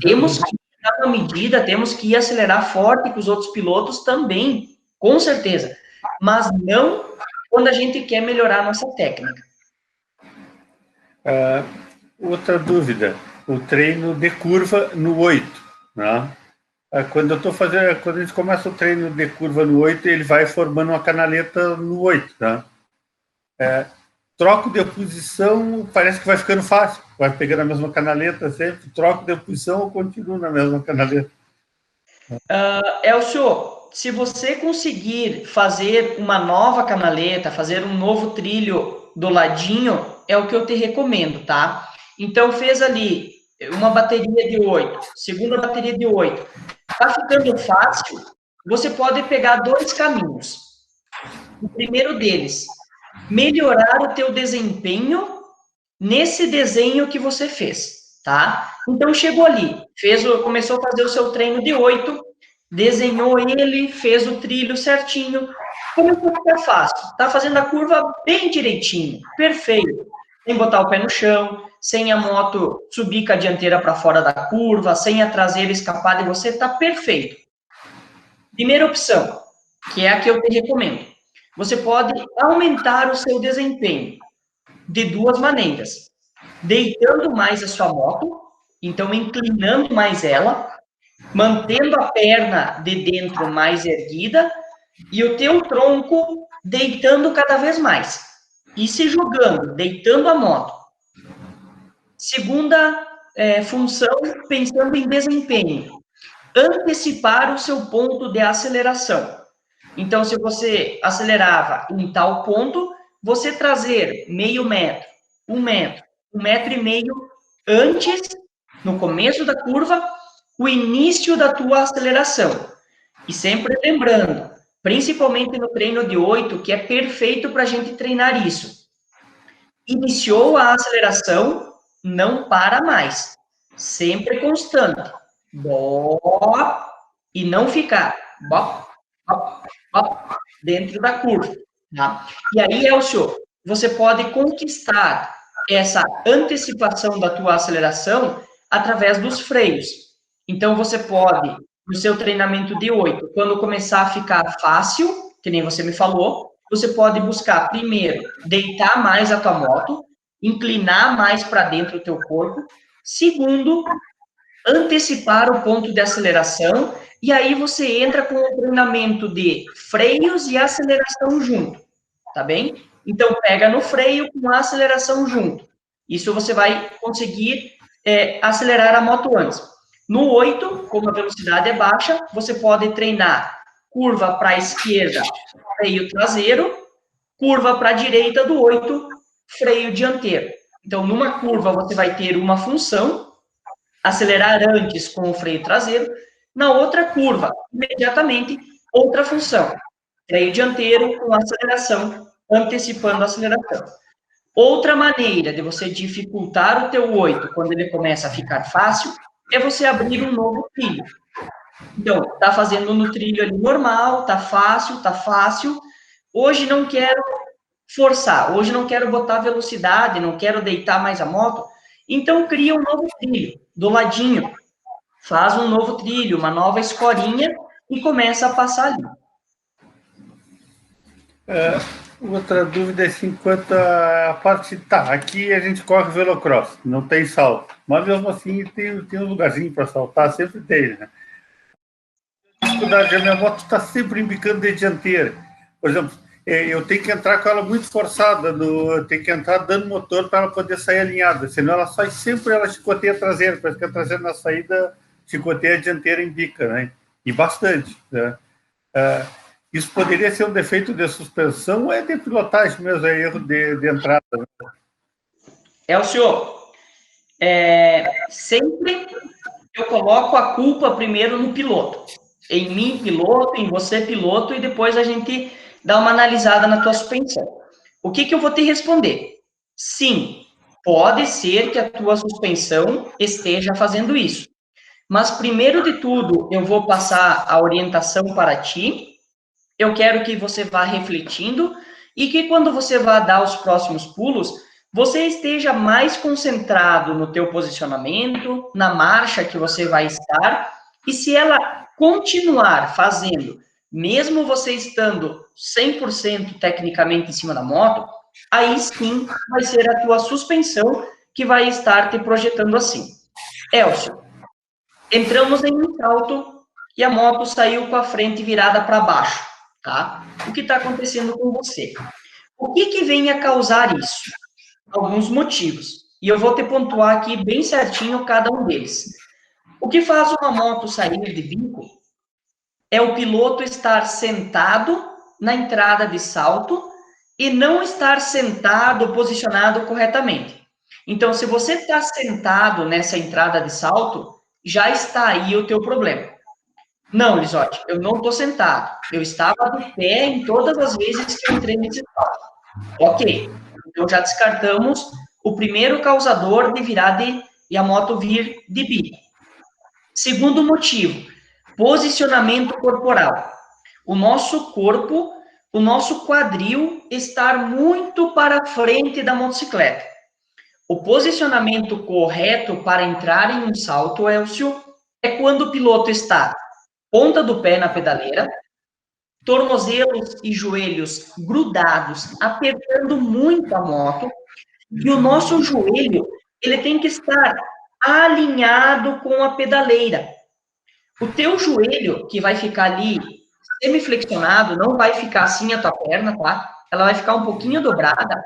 Speaker 2: Temos que dar uma medida, temos que acelerar forte com os outros pilotos também, com certeza, mas não quando a gente quer melhorar a nossa técnica.
Speaker 1: Outra dúvida, o treino de curva no 8, né? Quando a gente começa o treino de curva no 8, ele vai formando uma canaleta no 8, tá? Troco de posição, parece que vai ficando fácil, vai pegando a mesma canaleta sempre, troco de posição ou continuo na mesma canaleta?
Speaker 2: Elcio, se você conseguir fazer uma nova canaleta, fazer um novo trilho do ladinho, é o que eu te recomendo, tá? Então, fez ali uma bateria de 8, segunda bateria de 8. Tá ficando fácil, você pode pegar dois caminhos. O primeiro deles, melhorar o teu desempenho nesse desenho que você fez, tá? Então, chegou ali, começou a fazer o seu treino de 8, desenhou ele, fez o trilho certinho, começou a ficar fácil, tá fazendo a curva bem direitinho, perfeito, sem botar o pé no chão, sem a moto subir com a dianteira para fora da curva, sem a traseira escapar de você, tá perfeito. Primeira opção, que é a que eu te recomendo, você pode aumentar o seu desempenho de duas maneiras, deitando mais a sua moto, então inclinando mais ela, mantendo a perna de dentro mais erguida e o teu tronco deitando cada vez mais e se jogando, deitando a moto. Segunda função, pensando em desempenho, antecipar o seu ponto de aceleração. Então, se você acelerava em tal ponto, você trazer meio metro, 1,5 metro antes, no começo da curva, o início da tua aceleração. E sempre lembrando, principalmente no treino de 8, que é perfeito para a gente treinar isso. Iniciou a aceleração, não para mais. Sempre constante. Bop, e não ficar bop, bop, bop, dentro da curva. Tá? E aí, Elcio, você pode conquistar essa antecipação da tua aceleração através dos freios. Então, você pode, no seu treinamento de 8, quando começar a ficar fácil, que nem você me falou, você pode buscar, primeiro, deitar mais a tua moto, inclinar mais para dentro do teu corpo. Segundo, antecipar o ponto de aceleração, e aí você entra com o treinamento de freios e aceleração junto, tá bem? Então, pega no freio com a aceleração junto. Isso você vai conseguir acelerar a moto antes. No 8, como a velocidade é baixa, você pode treinar curva para a esquerda, freio traseiro, curva para a direita do 8, freio dianteiro. Então, numa curva, você vai ter uma função, acelerar antes com o freio traseiro, na outra curva, imediatamente, outra função, freio dianteiro com aceleração, antecipando a aceleração. Outra maneira de você dificultar o teu 8 quando ele começa a ficar fácil é você abrir um novo trilho. Então, tá fazendo no trilho ali normal, tá fácil. Hoje não quero forçar, hoje não quero botar velocidade, não quero deitar mais a moto. Então, cria um novo trilho do ladinho. Faz um novo trilho, uma nova escorinha e começa a passar ali.
Speaker 1: Outra dúvida é assim, quanto à parte... Tá, aqui a gente corre velocross, não tem salto. Mas mesmo assim tem um lugarzinho para saltar, sempre tem, né? A dificuldade da minha moto está sempre embicando de dianteira. Por exemplo, eu tenho que entrar com ela muito forçada, eu tenho que entrar dando motor para ela poder sair alinhada, senão ela sai sempre, ela chicoteia a traseira, parece que a traseira na saída chicoteia a dianteira em bica, né? E bastante, né? Isso poderia ser um defeito de suspensão ou é de pilotagem mesmo, é erro de entrada? Né?
Speaker 2: Elcio, sempre eu coloco a culpa primeiro no piloto. Em mim, piloto, em você, piloto, e depois a gente dá uma analisada na tua suspensão. O que eu vou te responder? Sim, pode ser que a tua suspensão esteja fazendo isso. Mas, primeiro de tudo, eu vou passar a orientação para ti. Eu quero que você vá refletindo e que quando você vá dar os próximos pulos, você esteja mais concentrado no teu posicionamento, na marcha que você vai estar, e se ela continuar fazendo, mesmo você estando 100% tecnicamente em cima da moto, aí sim vai ser a tua suspensão que vai estar te projetando assim. Elcio, entramos em um salto e a moto saiu com a frente virada para baixo, tá? O que está acontecendo com você? O que vem a causar isso? Alguns motivos. E eu vou te pontuar aqui bem certinho cada um deles. O que faz uma moto sair de bico é o piloto estar sentado na entrada de salto e não estar sentado, posicionado corretamente. Então, se você está sentado nessa entrada de salto, já está aí o teu problema. Não, Lisotti, eu não estou sentado. Eu estava de pé em todas as vezes que eu entrei nesse salto. Ok, então já descartamos o primeiro causador de virar e a moto vir de bico. Segundo motivo, posicionamento corporal. O nosso corpo, o nosso quadril estar muito para frente da motocicleta. O posicionamento correto para entrar em um salto, Elcio, é quando o piloto está ponta do pé na pedaleira, tornozelos e joelhos grudados, apertando muito a moto, e o nosso joelho, ele tem que estar alinhado com a pedaleira. O teu joelho, que vai ficar ali semiflexionado, não vai ficar assim a tua perna, tá? Ela vai ficar um pouquinho dobrada.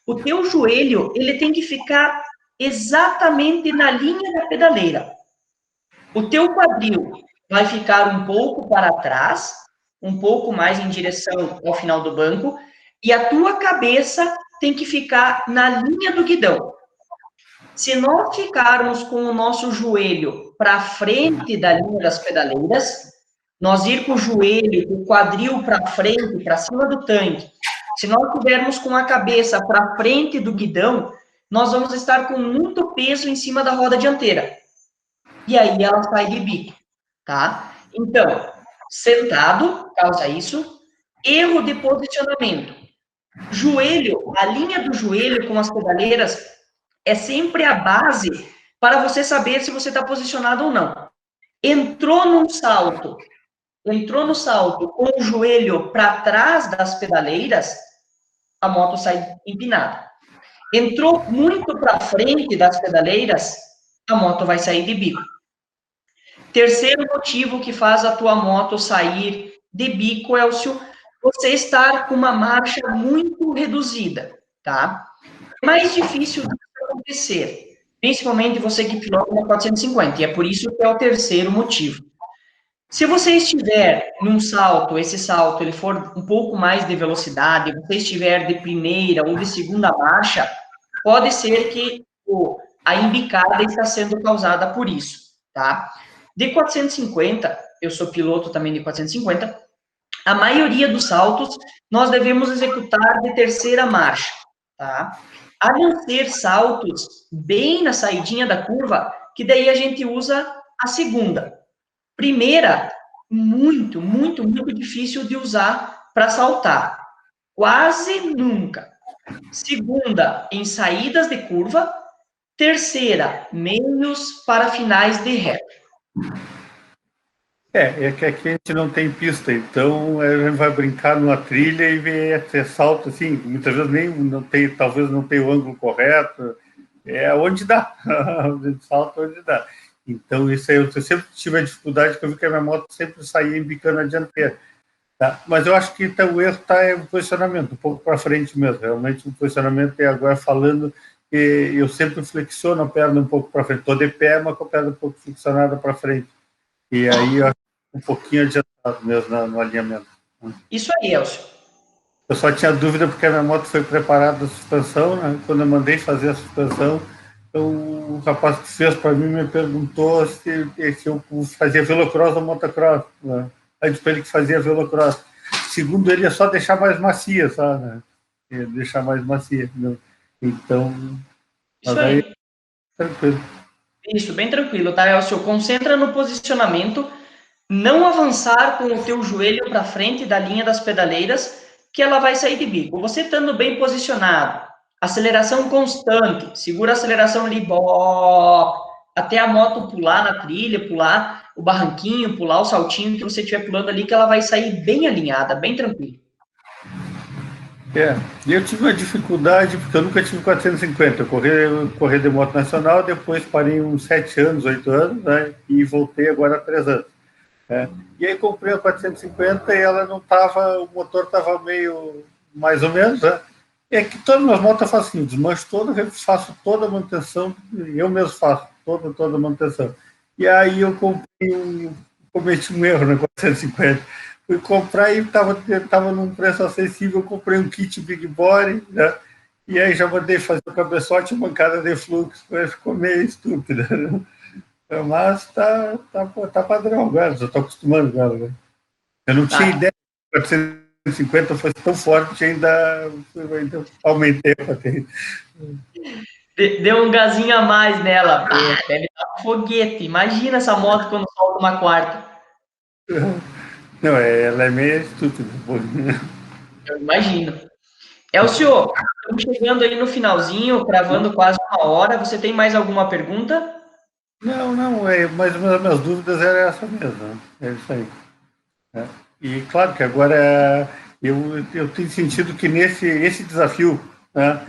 Speaker 2: O teu joelho, ele tem que ficar exatamente na linha da pedaleira. O teu quadril vai ficar um pouco para trás, um pouco mais em direção ao final do banco, e a tua cabeça tem que ficar na linha do guidão. Se nós ficarmos com o nosso joelho para frente da linha das pedaleiras, nós ir com o joelho, com o quadril para frente, para cima do tanque, se nós tivermos com a cabeça para frente do guidão, nós vamos estar com muito peso em cima da roda dianteira. E aí ela sai de bico, tá? Então, sentado causa isso, erro de posicionamento. Joelho, a linha do joelho com as pedaleiras é sempre a base para você saber se você está posicionado ou não. Entrou no salto com o joelho para trás das pedaleiras, a moto sai empinada. Entrou muito para frente das pedaleiras, a moto vai sair de bico. Terceiro motivo que faz a tua moto sair de bico, Elcio, você estar com uma marcha muito reduzida, tá? É mais difícil de acontecer, principalmente você que pilota na 450, e é por isso que é o terceiro motivo. Se você estiver num salto, esse salto ele for um pouco mais de velocidade, você estiver de primeira ou de segunda marcha, pode ser que a embicada está sendo causada por isso, tá? De 450, eu sou piloto também de 450, a maioria dos saltos nós devemos executar de terceira marcha, tá? A não ser saltos bem na saidinha da curva, que daí a gente usa a segunda. Primeira, muito, muito, muito difícil de usar para saltar. Quase nunca. Segunda, em saídas de curva. Terceira, meios para finais de reta.
Speaker 1: É que aqui a gente não tem pista, então a gente vai brincar numa trilha e ver salto assim, muitas vezes nem não tem, talvez não tenha o ângulo correto, é onde dá, salto onde dá. Então isso aí eu sempre tive a dificuldade, porque eu vi que a minha moto sempre saía embicando a dianteira. Tá? Mas eu acho que então, o erro está em posicionamento, um pouco para frente mesmo, realmente o posicionamento é agora falando que eu sempre flexiono a perna um pouco para frente, estou de pé, mas com a perna um pouco flexionada para frente. E aí eu acho um pouquinho adiantado mesmo no alinhamento.
Speaker 2: Isso aí, Elcio.
Speaker 1: Eu só tinha dúvida porque a minha moto foi preparada a suspensão, né? Quando eu mandei fazer a suspensão, o rapaz que fez para mim me perguntou se eu fazia velocross ou motocross, né? Aí disse para ele que fazia velocross. Segundo ele, é só deixar mais macia, sabe? Né? Deixar mais macia. Né? Então,
Speaker 2: Isso aí.
Speaker 1: Tranquilo.
Speaker 2: Isso, bem tranquilo, tá, Elcio? Concentra no posicionamento, não avançar com o teu joelho para frente da linha das pedaleiras, que ela vai sair de bico. Você estando bem posicionado, aceleração constante, segura a aceleração ali, até a moto pular na trilha, pular o barranquinho, pular o saltinho que você estiver pulando ali, que ela vai sair bem alinhada, bem tranquilo.
Speaker 1: E eu tive uma dificuldade, porque eu nunca tive 450. Eu corri de moto nacional, depois parei uns 7 anos, 8 anos, né, e voltei agora há 3 anos. E aí comprei a 450 e ela não estava, o motor estava meio, mais ou menos, né? É que todas as minhas motos eu faço assim, desmancho toda, eu faço toda a manutenção, eu mesmo faço toda a manutenção. E aí eu cometi um erro na 450. Fui comprar e estava num preço acessível, eu comprei um kit Big Body, né? E aí já mandei fazer o cabeçote e bancada de fluxo, ficou meio estúpida, né? Mas tá padrão agora, já estou acostumando com ela. Né? Eu não tinha ideia que 450 fosse tão forte, ainda aumentei a potência.
Speaker 2: Deu um gazinho a mais nela. Deve dar um foguete. Imagina essa moto quando solta uma quarta.
Speaker 1: Não, ela é meio estúpida.
Speaker 2: Eu imagino. Elcio, estamos chegando aí no finalzinho, cravando quase 1 hora. Você tem mais alguma pergunta?
Speaker 1: Não, mas as minhas dúvidas eram essa mesmo. Né? É isso aí. E claro que agora eu tenho sentido que esse desafio, né,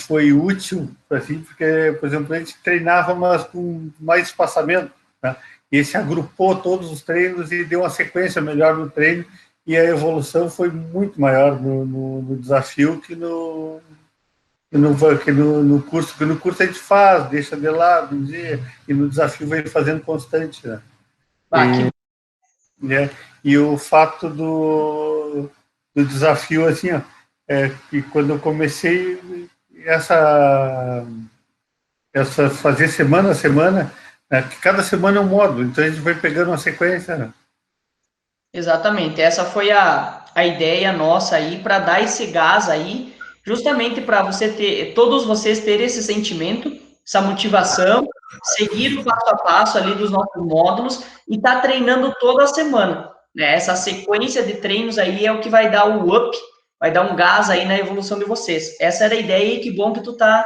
Speaker 1: foi útil, assim, porque, por exemplo, a gente treinava, mas com mais espaçamento. Né? E esse agrupou todos os treinos e deu uma sequência melhor no treino, e a evolução foi muito maior no desafio que no curso. Porque no curso a gente faz, deixa de lado um dia, e no desafio vai fazendo constante. Né? Né? E o fato do desafio, assim, ó, que quando eu comecei fazer semana a semana, que cada semana é um módulo, então a gente vai pegando uma sequência. Né?
Speaker 2: Exatamente, essa foi a ideia nossa aí, para dar esse gás aí, justamente para todos vocês terem esse sentimento, essa motivação, seguir o passo a passo ali dos nossos módulos e tá treinando toda a semana. Né? Essa sequência de treinos aí é o que vai dar o up, vai dar um gás aí na evolução de vocês. Essa era a ideia e que bom que tu tá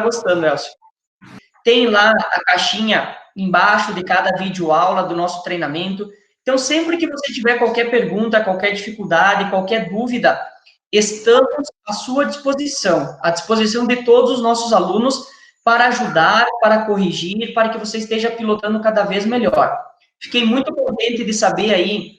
Speaker 2: gostando, Elcio. Tem lá a caixinha embaixo de cada vídeo aula do nosso treinamento. Então, sempre que você tiver qualquer pergunta, qualquer dificuldade, qualquer dúvida, estamos à sua disposição, à disposição de todos os nossos alunos para ajudar, para corrigir, para que você esteja pilotando cada vez melhor. Fiquei muito contente de saber aí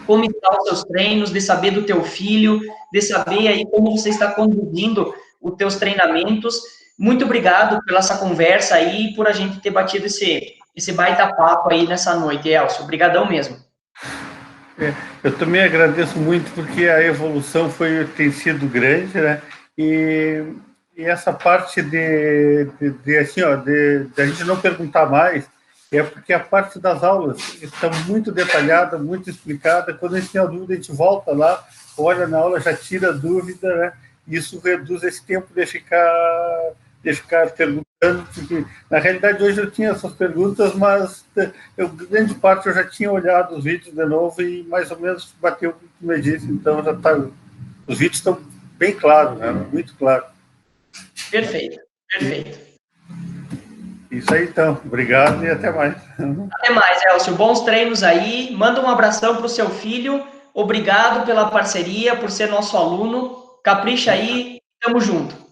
Speaker 2: como estão os seus treinos, de saber do teu filho, de saber aí como você está conduzindo os teus treinamentos. Muito obrigado pela essa conversa aí e por a gente ter batido esse baita papo aí nessa noite, Elcio. Obrigadão mesmo.
Speaker 1: Eu também agradeço muito porque a evolução tem sido grande, né? E essa parte de assim, ó, de a gente não perguntar mais, é porque a parte das aulas está muito detalhada, muito explicada. Quando a gente tem a dúvida, a gente volta lá, olha na aula, já tira a dúvida, né? Isso reduz esse tempo de ficar perguntando, porque na realidade hoje eu tinha essas perguntas, mas grande parte eu já tinha olhado os vídeos de novo e mais ou menos bateu o que tu me disse, então já tá, os vídeos estão bem claros, né? Muito claro.
Speaker 2: Perfeito.
Speaker 1: Isso aí então, obrigado e até mais.
Speaker 2: Até mais, Elcio, bons treinos aí, manda um abração para o seu filho, obrigado pela parceria, por ser nosso aluno, capricha aí, tamo junto.